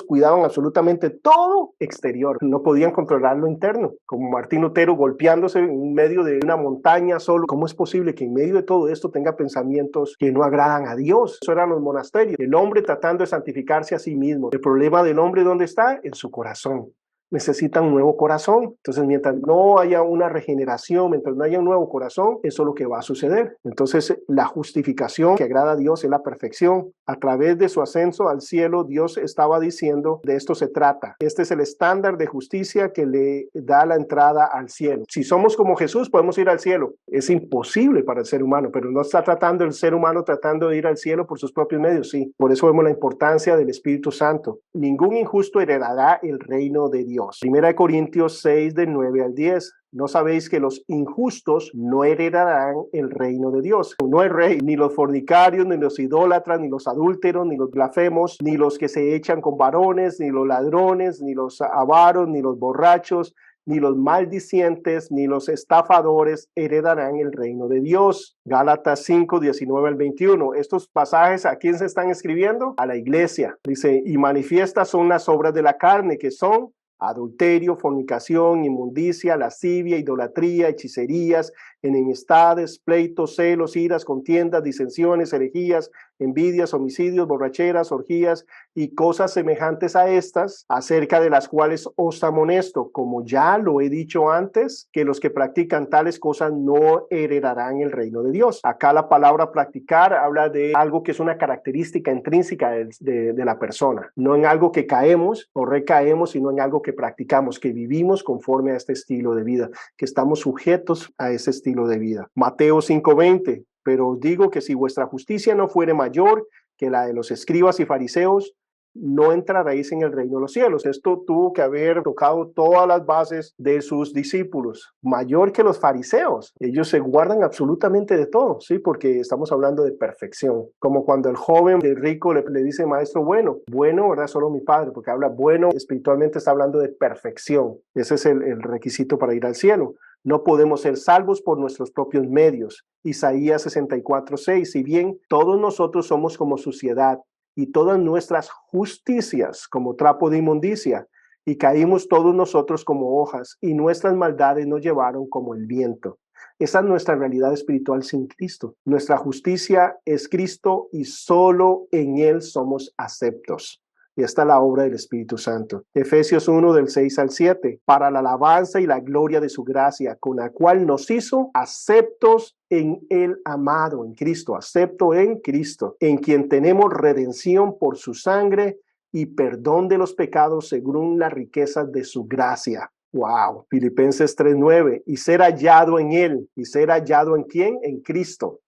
cuidaban absolutamente todo exterior, no podían controlar lo interno, como Martín Lutero golpeándose en medio de una montaña solo. ¿Cómo es posible que en medio de todo esto tenga pensamientos que no agradan a Dios? Eso eran los monasterios, el hombre tratando de santificarse a sí mismo. El problema del hombre, ¿dónde está? En su corazón. Necesita un nuevo corazón. Entonces, mientras no haya una regeneración, mientras no haya un nuevo corazón, eso es lo que va a suceder. Entonces, la justificación que agrada a Dios es la perfección. A través de su ascenso al cielo, Dios estaba diciendo, de esto se trata. Este es el estándar de justicia que le da la entrada al cielo. Si somos como Jesús, podemos ir al cielo. Es imposible para el ser humano, pero no está tratando el ser humano tratando de ir al cielo por sus propios medios, sí. Por eso vemos la importancia del Espíritu Santo. Ningún injusto heredará el reino de Dios. 1 Corintios 6, del 9 al 10. ¿No sabéis que los injustos no heredarán el reino de Dios? No el rey, ni los fornicarios, ni los idólatras, ni los adúlteros, ni los blasfemos, ni los que se echan con varones, ni los ladrones, ni los avaros, ni los borrachos, ni los maldicientes, ni los estafadores heredarán el reino de Dios. Gálatas 5, 19 al 21. Estos pasajes, ¿a quién se están escribiendo? A la iglesia. Dice, y manifiestas son las obras de la carne, que son adulterio, fornicación, inmundicia, lascivia, idolatría, hechicerías, enemistades, pleitos, celos, iras, contiendas, disensiones, herejías, envidias, homicidios, borracheras, orgías y cosas semejantes a estas, acerca de las cuales os amonesto, como ya lo he dicho antes, que los que practican tales cosas no heredarán el reino de Dios. Acá la palabra practicar habla de algo que es una característica intrínseca de la persona, no en algo que caemos o recaemos, sino en algo que practicamos, que vivimos conforme a este estilo de vida, que estamos sujetos a ese estilo de vida. Mateo 5:20, pero os digo que si vuestra justicia no fuere mayor que la de los escribas y fariseos, no entraréis en el reino de los cielos. Esto tuvo que haber tocado todas las bases de sus discípulos, mayor que los fariseos. Ellos se guardan absolutamente de todo, ¿sí? Porque estamos hablando de perfección. Como cuando el joven del rico le dice, maestro, bueno, ¿verdad? Solo mi padre, porque habla bueno, espiritualmente está hablando de perfección. Ese es el requisito para ir al cielo. No podemos ser salvos por nuestros propios medios. Isaías 64:6, si bien todos nosotros somos como suciedad, y todas nuestras justicias como trapo de inmundicia, y caímos todos nosotros como hojas, y nuestras maldades nos llevaron como el viento. Esa es nuestra realidad espiritual sin Cristo. Nuestra justicia es Cristo y solo en Él somos aceptos. Y esta es la obra del Espíritu Santo. Efesios 1 del 6 al 7. Para la alabanza y la gloria de su gracia, con la cual nos hizo aceptos en el amado, en Cristo, acepto en Cristo, en quien tenemos redención por su sangre y perdón de los pecados según las riquezas de su gracia. Wow. Filipenses 3:9. Y ser hallado en Él. ¿Y ser hallado en quién? En Cristo.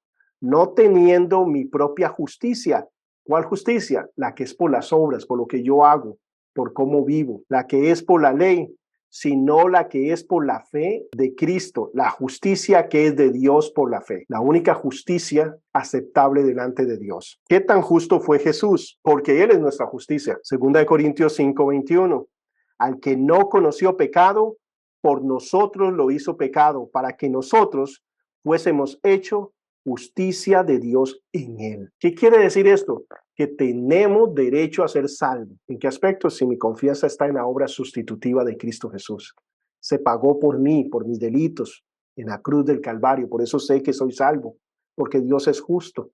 No teniendo mi propia justicia. ¿Cuál justicia? La que es por las obras, por lo que yo hago, por cómo vivo. La que es por la ley, sino la que es por la fe de Cristo. La justicia que es de Dios por la fe. La única justicia aceptable delante de Dios. ¿Qué tan justo fue Jesús? Porque Él es nuestra justicia. 2 Corintios 5:21. Al que no conoció pecado, por nosotros lo hizo pecado, para que nosotros fuésemos hechos justicia de Dios en Él. ¿Qué quiere decir esto? Que tenemos derecho a ser salvos. ¿En qué aspecto? Si mi confianza está en la obra sustitutiva de Cristo Jesús. Se pagó por mí, por mis delitos, en la cruz del Calvario. Por eso sé que soy salvo, porque Dios es justo.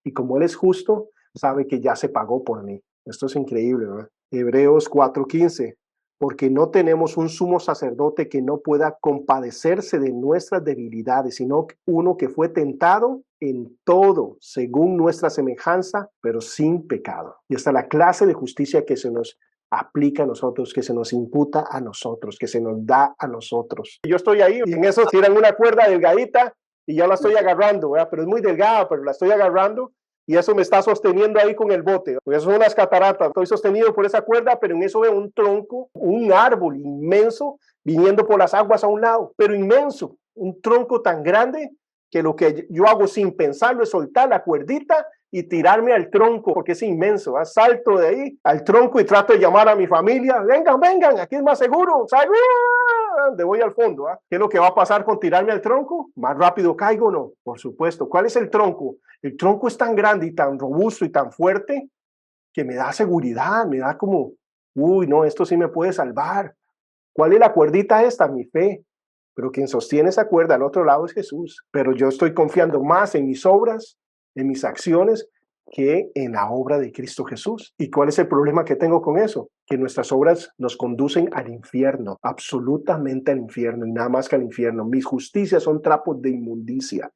Y como Él es justo, sabe que ya se pagó por mí. Esto es increíble, ¿verdad? Hebreos 4:15. Porque no tenemos un sumo sacerdote que no pueda compadecerse de nuestras debilidades, sino uno que fue tentado en todo, según nuestra semejanza, pero sin pecado. Y esta es la clase de justicia que se nos aplica a nosotros, que se nos imputa a nosotros, que se nos da a nosotros. Yo estoy ahí y en eso tiran una cuerda delgadita y yo la estoy agarrando, ¿verdad? Pero es muy delgada, pero la estoy agarrando. Y eso me está sosteniendo ahí con el bote. Pues eso son unas cataratas. Estoy sostenido por esa cuerda, pero en eso veo un tronco, un árbol inmenso, viniendo por las aguas a un lado, pero inmenso. Un tronco tan grande que lo que yo hago sin pensarlo es soltar la cuerdita y tirarme al tronco, porque es inmenso. Salto de ahí al tronco y trato de llamar a mi familia. Vengan, vengan, aquí es más seguro. De voy al fondo. ¿Qué es lo que va a pasar con tirarme al tronco? Más rápido caigo, ¿no? Por supuesto. ¿Cuál es el tronco? El tronco es tan grande y tan robusto y tan fuerte que me da seguridad, me da como, uy, no, esto sí me puede salvar. ¿Cuál es la cuerdita esta? Mi fe. Pero quien sostiene esa cuerda al otro lado es Jesús. Pero yo estoy confiando más en mis obras, en mis acciones, que en la obra de Cristo Jesús. ¿Y cuál es el problema que tengo con eso? Que nuestras obras nos conducen al infierno, absolutamente al infierno y nada más que al infierno. Mis justicias son trapos de inmundicia.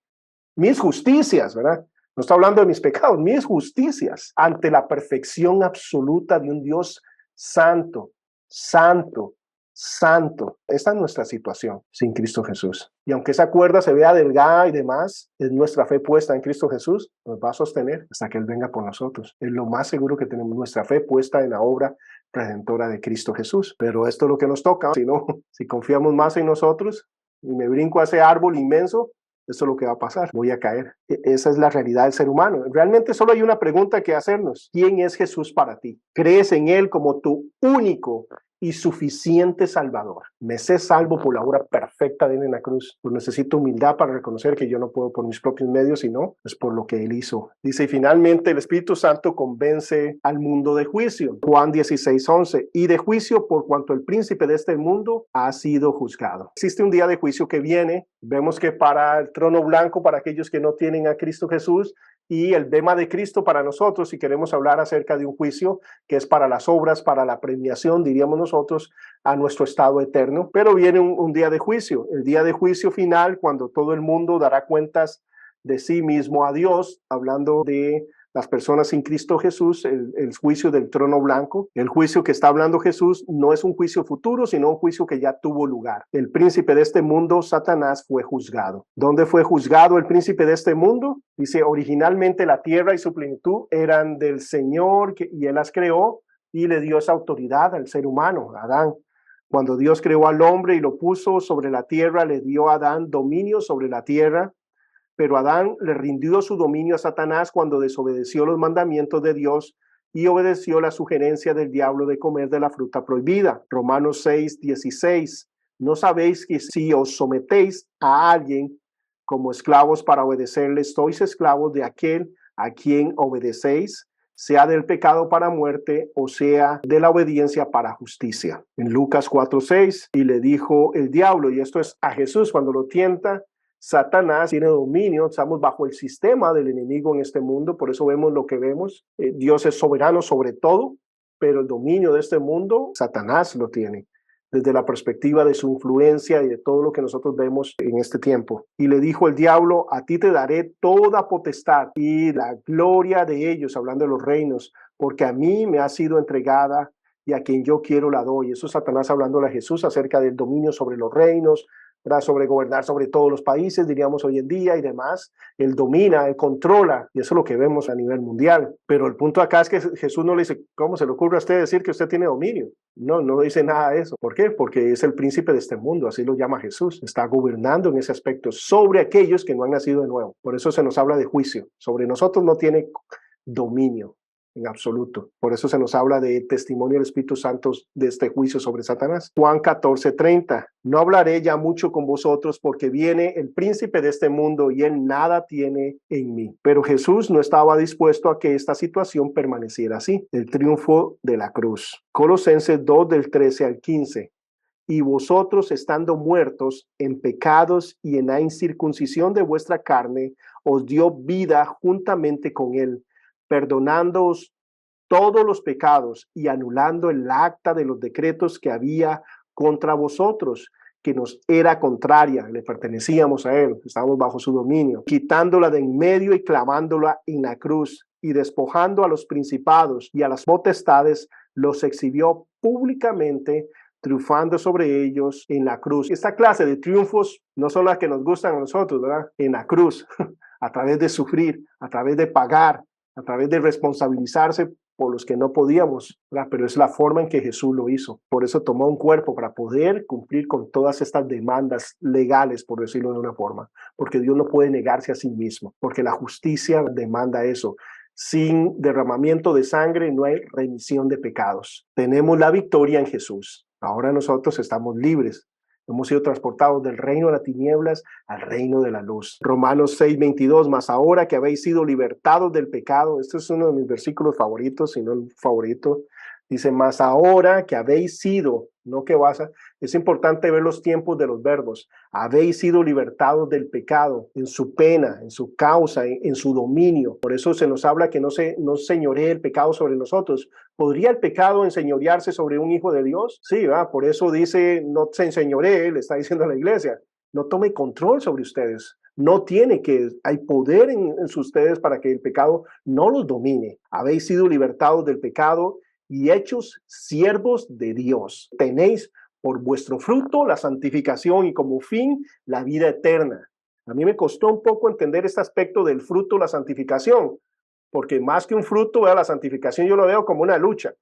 Mis justicias, ¿verdad? No está hablando de mis pecados, mis justicias ante la perfección absoluta de un Dios santo, santo, santo. Esta es nuestra situación sin Cristo Jesús. Y aunque esa cuerda se vea delgada y demás, es nuestra fe puesta en Cristo Jesús, nos va a sostener hasta que Él venga por nosotros. Es lo más seguro que tenemos, nuestra fe puesta en la obra redentora de Cristo Jesús. Pero esto es lo que nos toca. Si no, si confiamos más en nosotros y me brinco a ese árbol inmenso, eso es lo que va a pasar, voy a caer. Esa es la realidad del ser humano. Realmente solo hay una pregunta que hacernos. ¿Quién es Jesús para ti? ¿Crees en Él como tu único y suficiente Salvador? Me sé salvo por la obra perfecta de Él en la cruz. Pues necesito humildad para reconocer que yo no puedo por mis propios medios, sino es por lo que Él hizo. Dice, y finalmente el Espíritu Santo convence al mundo de juicio. Juan 16:11. Y de juicio por cuanto el príncipe de este mundo ha sido juzgado. Existe un día de juicio que viene. Vemos que para el trono blanco, para aquellos que no tienen a Cristo Jesús, y el bema de Cristo para nosotros, si queremos hablar acerca de un juicio que es para las obras, para la premiación, diríamos nosotros, a nuestro estado eterno. Pero viene un día de juicio, el día de juicio final, cuando todo el mundo dará cuentas de sí mismo a Dios, hablando de las personas sin Cristo Jesús, el juicio del trono blanco. El juicio que está hablando Jesús no es un juicio futuro, sino un juicio que ya tuvo lugar. El príncipe de este mundo, Satanás, fue juzgado. ¿Dónde fue juzgado el príncipe de este mundo? Dice, originalmente la tierra y su plenitud eran del Señor y Él las creó y le dio esa autoridad al ser humano, a Adán. Cuando Dios creó al hombre y lo puso sobre la tierra, le dio a Adán dominio sobre la tierra. Pero Adán le rindió su dominio a Satanás cuando desobedeció los mandamientos de Dios y obedeció la sugerencia del diablo de comer de la fruta prohibida. Romanos 6:16. ¿No sabéis que si os sometéis a alguien como esclavos para obedecerle, sois esclavos de aquel a quien obedecéis? sea del pecado para muerte o sea de la obediencia para justicia. En Lucas 4:6, y le dijo el diablo, y esto es a Jesús cuando lo tienta, Satanás tiene dominio, estamos bajo el sistema del enemigo en este mundo, por eso vemos lo que vemos. Dios es soberano sobre todo, pero el dominio de este mundo, Satanás lo tiene, desde la perspectiva de su influencia y de todo lo que nosotros vemos en este tiempo. Y le dijo el diablo, a ti te daré toda potestad y la gloria de ellos, hablando de los reinos, porque a mí me ha sido entregada y a quien yo quiero la doy. Eso es Satanás hablándole a Jesús acerca del dominio sobre los reinos, sobre gobernar sobre todos los países, diríamos hoy en día y demás. Él domina, él controla, y eso es lo que vemos a nivel mundial. Pero el punto acá es que Jesús no le dice, ¿cómo se le ocurre a usted decir que usted tiene dominio? No, no dice nada de eso. ¿Por qué? Porque es el príncipe de este mundo, así lo llama Jesús. Está gobernando en ese aspecto sobre aquellos que no han nacido de nuevo. Por eso se nos habla de juicio. Sobre nosotros no tiene dominio en absoluto. Por eso se nos habla de testimonio del Espíritu Santo de este juicio sobre Satanás. Juan 14:30. No hablaré ya mucho con vosotros porque viene el príncipe de este mundo y él nada tiene en mí. Pero Jesús no estaba dispuesto a que esta situación permaneciera así. El triunfo de la cruz. Colosenses 2 del 13 al 15. Y vosotros estando muertos en pecados y en la incircuncisión de vuestra carne, os dio vida juntamente con él, perdonándoos todos los pecados y anulando el acta de los decretos que había contra vosotros, que nos era contraria, le pertenecíamos a él, estábamos bajo su dominio, quitándola de en medio y clavándola en la cruz, y despojando a los principados y a las potestades, los exhibió públicamente, triunfando sobre ellos en la cruz. Esta clase de triunfos no son las que nos gustan a nosotros, ¿verdad? En la cruz, a través de sufrir, a través de pagar, a través de responsabilizarse por los que no podíamos, ¿verdad? Pero es la forma en que Jesús lo hizo. Por eso tomó un cuerpo para poder cumplir con todas estas demandas legales, por decirlo de una forma, porque Dios no puede negarse a sí mismo, porque la justicia demanda eso. Sin derramamiento de sangre no hay remisión de pecados. Tenemos la victoria en Jesús. Ahora nosotros estamos libres. Hemos sido transportados del reino de las tinieblas al reino de la luz. Romanos 6:22, mas ahora que habéis sido libertados del pecado, este es uno de mis versículos favoritos, si no el favorito, dice, mas ahora que habéis sido, no que vas a, es importante ver los tiempos de los verbos, habéis sido libertados del pecado, en su pena, en su causa, en su dominio. Por eso se nos habla que no señoree el pecado sobre nosotros. ¿Podría el pecado enseñorearse sobre un hijo de Dios? Sí, ¿verdad? Por eso dice, no se enseñoree, le está diciendo a la iglesia, no tome control sobre ustedes. No tiene que, hay poder en ustedes para que el pecado no los domine. Habéis sido libertados del pecado y hechos siervos de Dios. Tenéis por vuestro fruto la santificación y como fin la vida eterna. A mí me costó un poco entender este aspecto del fruto, la santificación, porque más que un fruto, la santificación yo lo veo como una lucha,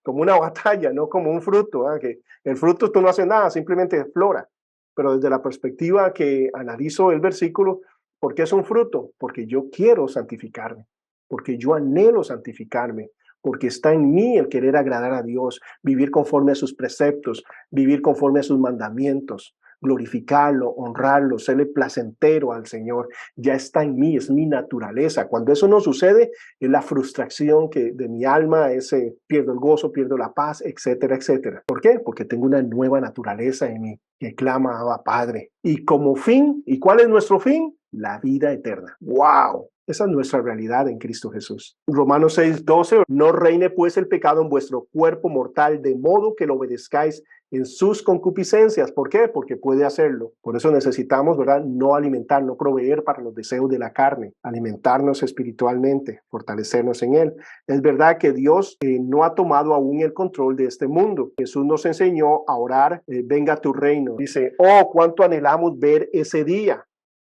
como una batalla, no como un fruto, que el fruto tú no haces nada, simplemente flora. Pero desde la perspectiva que analizo el versículo, ¿por qué es un fruto? Porque yo quiero santificarme, porque yo anhelo santificarme, porque está en mí el querer agradar a Dios, vivir conforme a sus preceptos, vivir conforme a sus mandamientos, glorificarlo, honrarlo, serle placentero al Señor. Ya está en mí, es mi naturaleza. Cuando eso no sucede, es la frustración que de mi alma, pierdo el gozo, pierdo la paz, etcétera, etcétera. ¿Por qué? Porque tengo una nueva naturaleza en mí que clama a Padre. Y como fin, ¿y cuál es nuestro fin? La vida eterna. ¡Wow! Esa es nuestra realidad en Cristo Jesús. Romanos 6:12, no reine pues el pecado en vuestro cuerpo mortal, de modo que lo obedezcáis en sus concupiscencias. ¿Por qué? Porque puede hacerlo. Por eso necesitamos, ¿verdad? No alimentar, no proveer para los deseos de la carne, alimentarnos espiritualmente, fortalecernos en Él. Es verdad que Dios no ha tomado aún el control de este mundo. Jesús nos enseñó a orar, venga tu reino. Dice, oh, cuánto anhelamos ver ese día,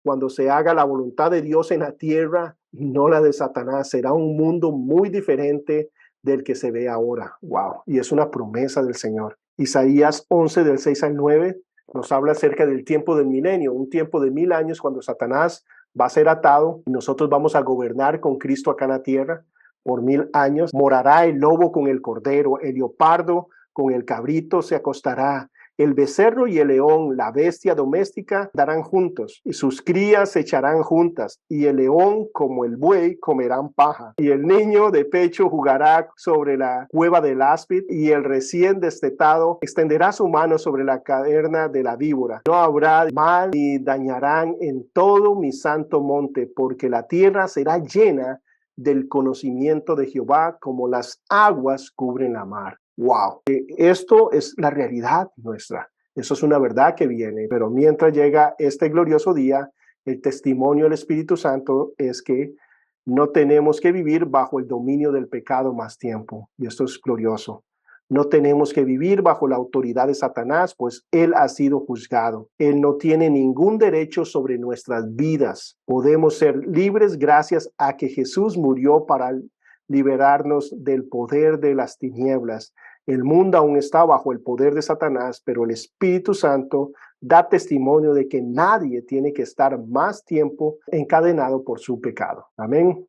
cuando se haga la voluntad de Dios en la tierra y no la de Satanás. Será un mundo muy diferente del que se ve ahora. Wow. Y es una promesa del Señor. Isaías 11 del 6 al 9 nos habla acerca del tiempo del milenio, un tiempo de 1000 años cuando Satanás va a ser atado y nosotros vamos a gobernar con Cristo acá en la tierra por 1000 años. Morará el lobo con el cordero, el leopardo con el cabrito se acostará El becerro y el león, la bestia doméstica, darán juntos, y sus crías se echarán juntas, y el león como el buey comerán paja, y el niño de pecho jugará sobre la cueva del áspid, y el recién destetado extenderá su mano sobre la caverna de la víbora. No habrá mal ni dañarán en todo mi santo monte, porque la tierra será llena del conocimiento de Jehová, como las aguas cubren la mar. Wow, esto es la realidad nuestra. Eso es una verdad que viene, pero mientras llega este glorioso día, el testimonio del Espíritu Santo es que no tenemos que vivir bajo el dominio del pecado más tiempo. Y esto es glorioso. No tenemos que vivir bajo la autoridad de Satanás, pues él ha sido juzgado. Él no tiene ningún derecho sobre nuestras vidas. Podemos ser libres gracias a que Jesús murió para liberarnos del poder de las tinieblas. El mundo aún está bajo el poder de Satanás, pero el Espíritu Santo da testimonio de que nadie tiene que estar más tiempo encadenado por su pecado. Amén.